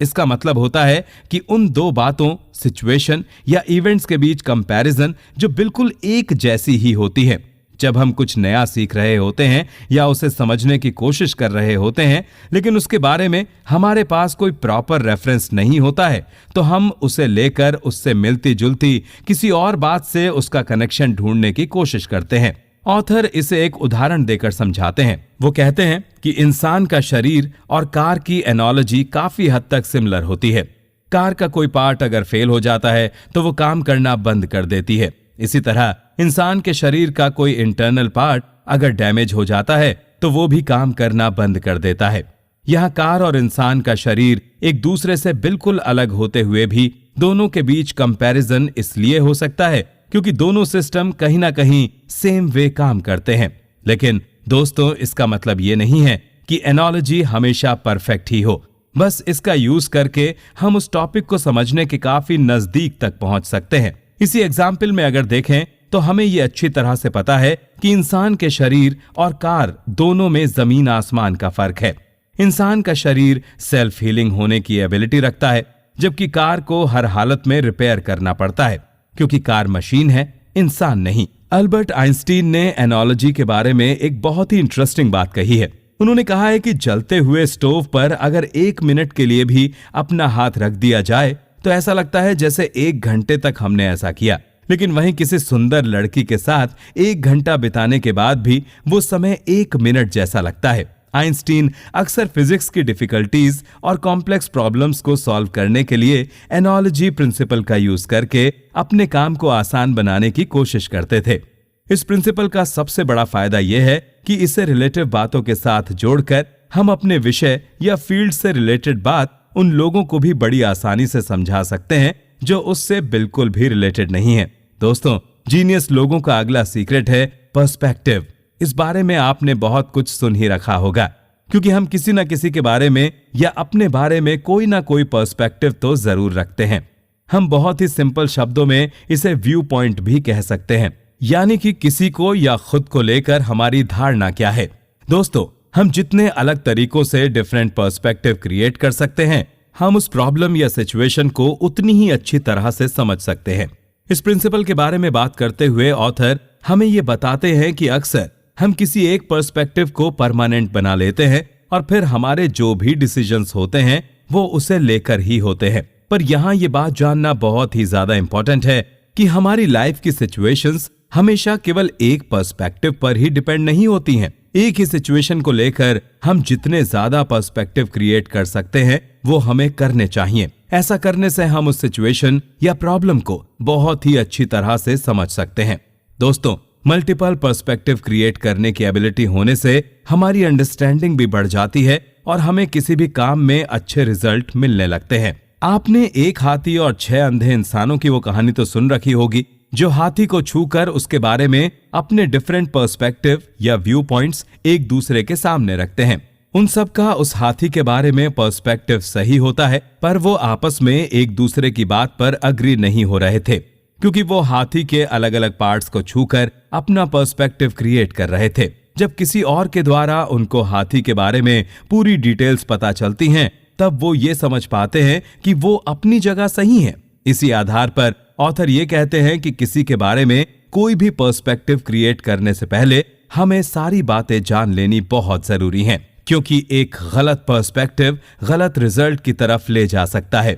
इसका मतलब होता है कि उन 2 बातों, सिचुएशन या इवेंट्स के बीच कंपैरिजन जो बिल्कुल एक जैसी ही होती है। जब हम कुछ नया सीख रहे होते हैं या उसे समझने की कोशिश कर रहे होते हैं, लेकिन उसके बारे में हमारे पास कोई प्रॉपर रेफरेंस नहीं होता है, तो हम उसे लेकर उससे मिलती जुलती किसी और बात से उसका कनेक्शन ढूंढने की कोशिश करते हैं। ऑथर इसे एक उदाहरण देकर समझाते हैं। वो कहते हैं कि इंसान का शरीर और कार की एनालॉजी काफी हद तक सिमिलर होती है। कार का कोई पार्ट अगर फेल हो जाता है तो वो काम करना बंद कर देती है। इसी तरह इंसान के शरीर का कोई इंटरनल पार्ट अगर डैमेज हो जाता है तो वो भी काम करना बंद कर देता है। यहाँ कार और इंसान का शरीर एक दूसरे से बिल्कुल अलग होते हुए भी दोनों के बीच कंपैरिजन इसलिए हो सकता है क्योंकि दोनों सिस्टम कहीं ना कहीं सेम वे काम करते हैं। लेकिन दोस्तों, इसका मतलब ये नहीं है कि एनालॉजी हमेशा परफेक्ट ही हो। बस इसका यूज करके हम उस टॉपिक को समझने के काफी नजदीक तक पहुंच सकते हैं। इसी एग्जाम्पल में अगर देखें तो हमें ये अच्छी तरह से पता है कि इंसान के शरीर और कार दोनों में जमीन आसमान का फर्क है। इंसान का शरीर सेल्फ हीलिंग होने की एबिलिटी रखता है, जबकि कार को हर हालत में रिपेयर करना पड़ता है, क्योंकि कार मशीन है, इंसान नहीं। अल्बर्ट आइंस्टीन ने एनालॉजी के बारे में एक बहुत ही इंटरेस्टिंग बात कही है। उन्होंने कहा है कि जलते हुए स्टोव पर अगर 1 मिनट के लिए भी अपना हाथ रख दिया जाए तो ऐसा लगता है जैसे 1 घंटे तक हमने ऐसा किया, लेकिन वहीं किसी सुंदर लड़की के साथ 1 घंटा बिताने के बाद भी वो समय 1 मिनट जैसा लगता है। आइंस्टीन अक्सर फिजिक्स की डिफिकल्टीज और कॉम्प्लेक्स प्रॉब्लम्स को सॉल्व करने के लिए एनालॉजी प्रिंसिपल का यूज करके अपने काम को आसान बनाने की कोशिश करते थे। इस प्रिंसिपल का सबसे बड़ा फायदा यह है कि इसे रिलेटिव बातों के साथ जोड़कर हम अपने विषय या फील्ड से रिलेटेड बात उन लोगों को भी बड़ी आसानी से समझा सकते हैं जो उससे बिल्कुल भी रिलेटेड नहीं है। दोस्तों, जीनियस लोगों का अगला सीक्रेट है पर्सपेक्टिव। इस बारे में आपने बहुत कुछ सुन ही रखा होगा, क्योंकि हम किसी न किसी के बारे में या अपने बारे में कोई ना कोई पर्सपेक्टिव तो जरूर रखते हैं। हम बहुत ही सिंपल शब्दों में इसे व्यू पॉइंट भी कह सकते हैं, यानी कि किसी को या खुद को लेकर हमारी धारणा क्या है। दोस्तों, हम जितने अलग तरीकों से डिफरेंट पर्सपेक्टिव क्रिएट कर सकते हैं, हम उस प्रॉब्लम या सिचुएशन को उतनी ही अच्छी तरह से समझ सकते हैं। इस प्रिंसिपल के बारे में बात करते हुए ऑथर हमें ये बताते हैं कि अक्सर हम किसी एक पर्सपेक्टिव को परमानेंट बना लेते हैं और फिर हमारे जो भी डिसीजंस होते हैं वो उसे लेकर ही होते हैं। पर यहाँ ये बात जानना बहुत ही ज्यादा इंपॉर्टेंट है कि हमारी लाइफ की सिचुएशंस हमेशा केवल एक पर्सपेक्टिव पर ही डिपेंड नहीं होती हैं। एक ही सिचुएशन को लेकर हम जितने ज्यादा पर्सपेक्टिव क्रिएट कर सकते हैं वो हमें करने चाहिए। ऐसा करने से हम उस सिचुएशन या प्रॉब्लम को बहुत ही अच्छी तरह से समझ सकते हैं। दोस्तों, मल्टीपल पर्सपेक्टिव क्रिएट करने की एबिलिटी होने से हमारी अंडरस्टैंडिंग भी बढ़ जाती है और हमें किसी भी काम में अच्छे रिजल्ट मिलने लगते हैं। आपने एक हाथी और 6 अंधे इंसानों की वो कहानी तो सुन रखी होगी, जो हाथी को छूकर उसके बारे में अपने डिफरेंट पर्सपेक्टिव या व्यू पॉइंट्स एक दूसरे के सामने रखते हैं। उन सब का उस हाथी के बारे में पर्सपेक्टिव सही होता है, पर वो आपस में एक दूसरे की बात पर अग्री नहीं हो रहे थे, क्योंकि वो हाथी के अलग अलग पार्ट्स को छूकर अपना पर्सपेक्टिव क्रिएट कर रहे थे। जब किसी और के द्वारा उनको हाथी के बारे में पूरी डिटेल्स पता चलती हैं, तब वो ये समझ पाते हैं कि वो अपनी जगह सही हैं। इसी आधार पर ऑथर ये कहते हैं कि किसी के बारे में कोई भी पर्सपेक्टिव क्रिएट करने से पहले हमें सारी बातें जान लेनी बहुत जरूरी है, क्योंकि एक गलत पर्सपेक्टिव गलत रिजल्ट की तरफ ले जा सकता है।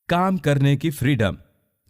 काम करने की फ्रीडम।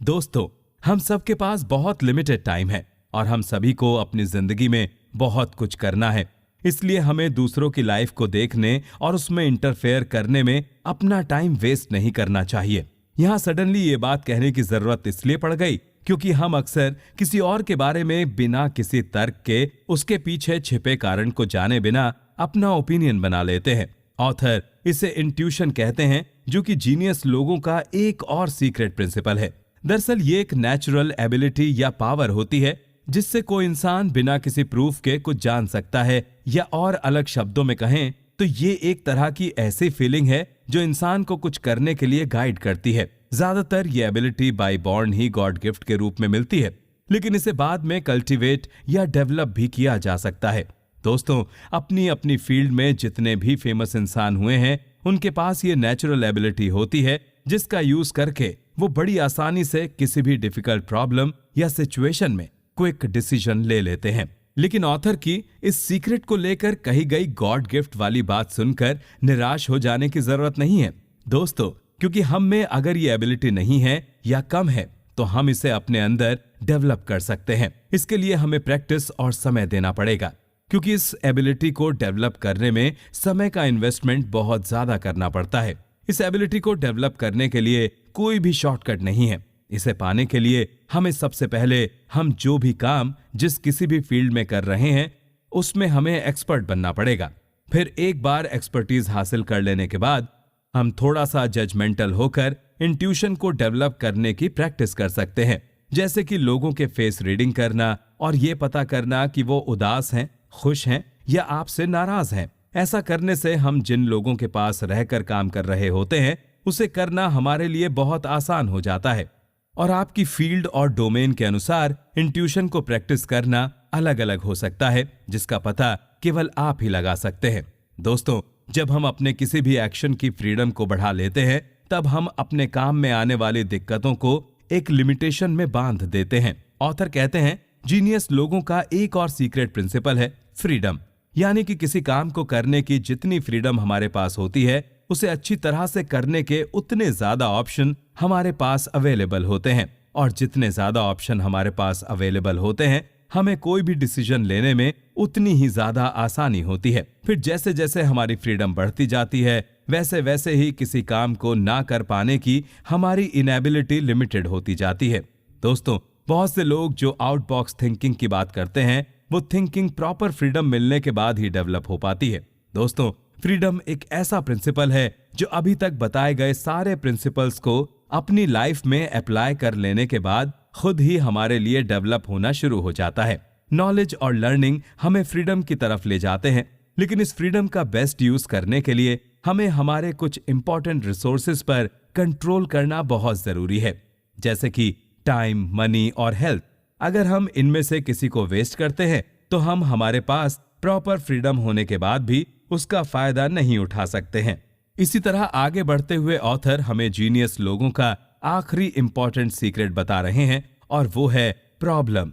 दोस्तों, हम सबके पास बहुत लिमिटेड टाइम है और हम सभी को अपनी जिंदगी में बहुत कुछ करना है। इसलिए हमें दूसरों की लाइफ को देखने और उसमें इंटरफेयर करने में अपना टाइम वेस्ट नहीं करना चाहिए। यहाँ सडनली ये बात कहने की जरूरत इसलिए पड़ गई क्योंकि हम अक्सर किसी और के बारे में बिना किसी तर्क के उसके पीछे छिपे कारण को जाने बिना अपना ओपिनियन बना लेते हैं। ऑथर इसे इंट्यूशन कहते हैं, जो कि जीनियस लोगों का एक और सीक्रेट प्रिंसिपल है। दरअसल ये एक नेचुरल एबिलिटी या पावर होती है जिससे कोई इंसान बिना किसी प्रूफ के कुछ जान सकता है, या और अलग शब्दों में कहें तो ये एक तरह की ऐसी फीलिंग है जो इंसान को कुछ करने के लिए गाइड करती है। ज्यादातर ये एबिलिटी बाय बॉर्न ही गॉड गिफ्ट के रूप में मिलती है, लेकिन इसे बाद में कल्टीवेट या डेवलप भी किया जा सकता है। दोस्तों, अपनी अपनी फील्ड में जितने भी फेमस इंसान हुए हैं, उनके पास ये नेचुरल एबिलिटी होती है जिसका यूज करके वो बड़ी आसानी से किसी भी डिफिकल्ट प्रॉब्लम या सिचुएशन में क्विक डिसीजन ले लेते हैं। लेकिन ऑथर की इस सीक्रेट को लेकर कही गई गॉड गिफ्ट वाली बात सुनकर निराश हो जाने की जरूरत नहीं है दोस्तों, क्योंकि हम में अगर ये एबिलिटी नहीं है या कम है तो हम इसे अपने अंदर डेवलप कर सकते हैं। इसके लिए हमें प्रैक्टिस और समय देना पड़ेगा, क्योंकि इस एबिलिटी को डेवलप करने में समय का इन्वेस्टमेंट बहुत ज्यादा करना पड़ता है। इस एबिलिटी को डेवलप करने के लिए कोई भी शॉर्टकट नहीं है। इसे पाने के लिए हमें सबसे पहले हम जो भी काम जिस किसी भी फील्ड में कर रहे हैं उसमें हमें एक्सपर्ट बनना पड़ेगा। फिर एक बार एक्सपर्टीज हासिल कर लेने के बाद हम थोड़ा सा जजमेंटल होकर इंट्यूशन को डेवलप करने की प्रैक्टिस कर सकते हैं, जैसे कि लोगों के फेस रीडिंग करना और ये पता करना कि वो उदास हैं, खुश हैं या आपसे नाराज हैं। ऐसा करने से हम जिन लोगों के पास रहकर काम कर रहे होते हैं उसे करना हमारे लिए बहुत आसान हो जाता है। और आपकी फील्ड और डोमेन के अनुसार इंट्यूशन को प्रैक्टिस करना अलग अलग हो सकता है, जिसका पता केवल आप ही लगा सकते हैं। दोस्तों, जब हम अपने किसी भी एक्शन की फ्रीडम को बढ़ा लेते हैं तब हम अपने काम में आने वाली दिक्कतों को एक लिमिटेशन में बांध देते हैं। ऑथर कहते हैं जीनियस लोगों का एक और सीक्रेट प्रिंसिपल है फ्रीडम, यानी कि किसी काम को करने की जितनी फ्रीडम हमारे पास होती है उसे अच्छी तरह से करने के उतने ज्यादा ऑप्शन हमारे पास अवेलेबल होते हैं, और जितने ज्यादा ऑप्शन हमारे पास अवेलेबल होते हैं हमें कोई भी डिसीजन लेने में उतनी ही ज्यादा आसानी होती है। फिर जैसे जैसे हमारी फ्रीडम बढ़ती जाती है वैसे वैसे ही किसी काम को ना कर पाने की हमारी इनएबिलिटी लिमिटेड होती जाती है। दोस्तों, बहुत से लोग जो आउट बॉक्स थिंकिंग की बात करते हैं वो थिंकिंग प्रॉपर फ्रीडम मिलने के बाद ही डेवलप हो पाती है। दोस्तों, फ्रीडम एक ऐसा प्रिंसिपल है जो अभी तक बताए गए सारे प्रिंसिपल्स को अपनी लाइफ में अप्लाई कर लेने के बाद खुद ही हमारे लिए डेवलप होना शुरू हो जाता है। नॉलेज और लर्निंग हमें फ्रीडम की तरफ ले जाते हैं, लेकिन इस फ्रीडम का बेस्ट यूज करने के लिए हमें हमारे कुछ इंपॉर्टेंट रिसोर्सेज पर कंट्रोल करना बहुत जरूरी है, जैसे कि टाइम, मनी और हेल्थ। अगर हम इनमें से किसी को वेस्ट करते हैं तो हम हमारे पास प्रॉपर फ्रीडम होने के बाद भी उसका फायदा नहीं उठा सकते हैं। इसी तरह आगे बढ़ते हुए ऑथर हमें जीनियस लोगों का आखिरी इंपॉर्टेंट सीक्रेट बता रहे हैं और वो है प्रॉब्लम।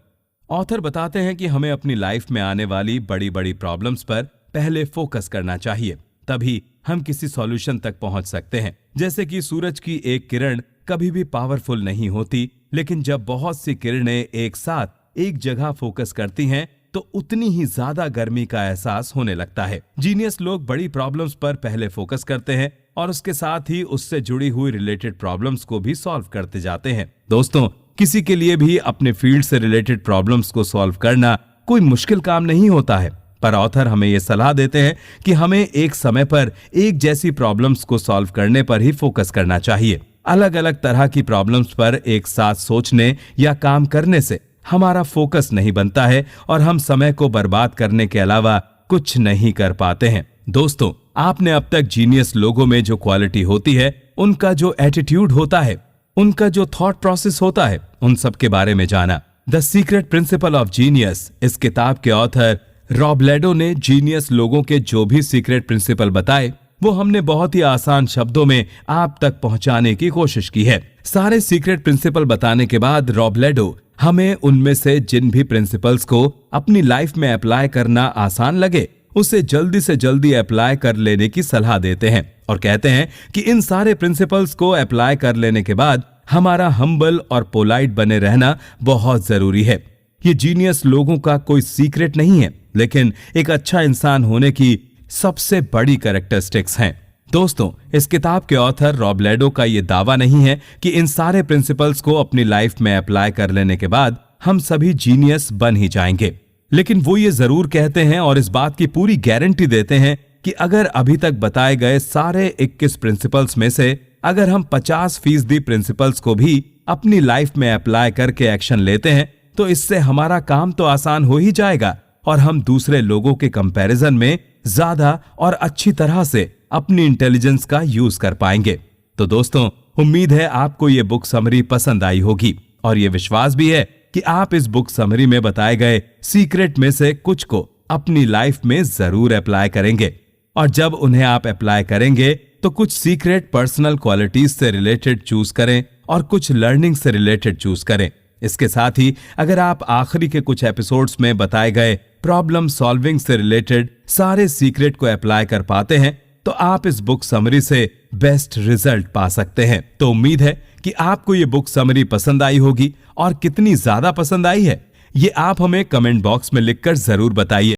ऑथर बताते हैं कि हमें अपनी लाइफ में आने वाली बड़ी बड़ी प्रॉब्लम्स पर पहले फोकस करना चाहिए, तभी हम किसी सॉल्यूशन तक पहुंच सकते हैं। जैसे कि सूरज की एक किरण कभी भी पावरफुल नहीं होती, लेकिन जब बहुत सी किरणें एक साथ एक जगह फोकस करती हैं तो उतनी ही ज्यादा गर्मी का एहसास होने लगता है। जीनियस लोग बड़ी प्रॉब्लम्स पर पहले फोकस करते हैं और उसके साथ ही उससे जुड़ी हुई रिलेटेड प्रॉब्लम्स को भी सॉल्व करते जाते हैं। दोस्तों, किसी के लिए भी अपने फील्ड से रिलेटेड प्रॉब्लम्स को सॉल्व करना कोई मुश्किल काम नहीं होता है, पर ऑथर हमें यह सलाह देते हैं कि हमें एक समय पर एक जैसी प्रॉब्लम्स को सॉल्व करने पर ही फोकस करना चाहिए। अलग अलग तरह की प्रॉब्लम्स पर एक साथ सोचने या काम करने से हमारा फोकस नहीं बनता है और हम समय को बर्बाद करने के अलावा कुछ नहीं कर पाते हैं। दोस्तों, आपने अब तक जीनियस लोगों में जो क्वालिटी होती है, उनका जो एटीट्यूड होता है, उनका जो थॉट प्रोसेस होता है, उन सब के बारे में जाना। The secret principle of genius, इस किताब के ऑथर रॉबलेडो ने जीनियस लोगों के जो भी सीक्रेट प्रिंसिपल बताए वो हमने बहुत ही आसान शब्दों में आप तक पहुंचाने की कोशिश की है। सारे सीक्रेट प्रिंसिपल बताने के बाद रॉबलेडो हमें उनमें से जिन भी प्रिंसिपल्स को अपनी लाइफ में अप्लाई करना आसान लगे उसे जल्दी से जल्दी अप्लाई कर लेने की सलाह देते हैं और कहते हैं कि इन सारे प्रिंसिपल्स को अप्लाई कर लेने के बाद हमारा हम्बल और पोलाइट बने रहना बहुत जरूरी है। ये जीनियस लोगों का कोई सीक्रेट नहीं है, लेकिन एक अच्छा इंसान होने की सबसे बड़ी कैरेक्टरिस्टिक्स हैं। दोस्तों, इस किताब के ऑथर रॉबलेडो का ये दावा नहीं है कि इन सारे प्रिंसिपल्स को अपनी लाइफ में अप्लाई कर लेने के बाद हम सभी जीनियस बन ही जाएंगे, लेकिन वो ये जरूर कहते हैं और इस बात की पूरी गारंटी देते हैं कि अगर अभी तक बताए गए सारे 21 प्रिंसिपल्स में से अगर हम 50% प्रिंसिपल्स को भी अपनी लाइफ में अप्लाई करके एक्शन लेते हैं तो इससे हमारा काम तो आसान हो ही जाएगा और हम दूसरे लोगों के कंपैरिजन में ज्यादा और अच्छी तरह से अपनी इंटेलिजेंस का यूज कर पाएंगे। तो दोस्तों, उम्मीद है आपको ये बुक समरी पसंद आई होगी और ये विश्वास भी है कि आप इस बुक समरी में बताए गए सीक्रेट में से कुछ को अपनी लाइफ में जरूर अप्लाई करेंगे। और जब उन्हें आप अप्लाई करेंगे तो कुछ सीक्रेट पर्सनल क्वालिटीज से रिलेटेड चूज करें और कुछ लर्निंग से रिलेटेड चूज करें। इसके साथ ही अगर आप आखिरी के कुछ एपिसोड्स में बताए गए प्रॉब्लम सॉल्विंग से रिलेटेड सारे सीक्रेट को अप्लाई कर पाते हैं तो आप इस बुक समरी से बेस्ट रिजल्ट पा सकते हैं। तो उम्मीद है कि आपको ये बुक समरी पसंद आई होगी, और कितनी ज्यादा पसंद आई है ये आप हमें कमेंट बॉक्स में लिखकर जरूर बताइए।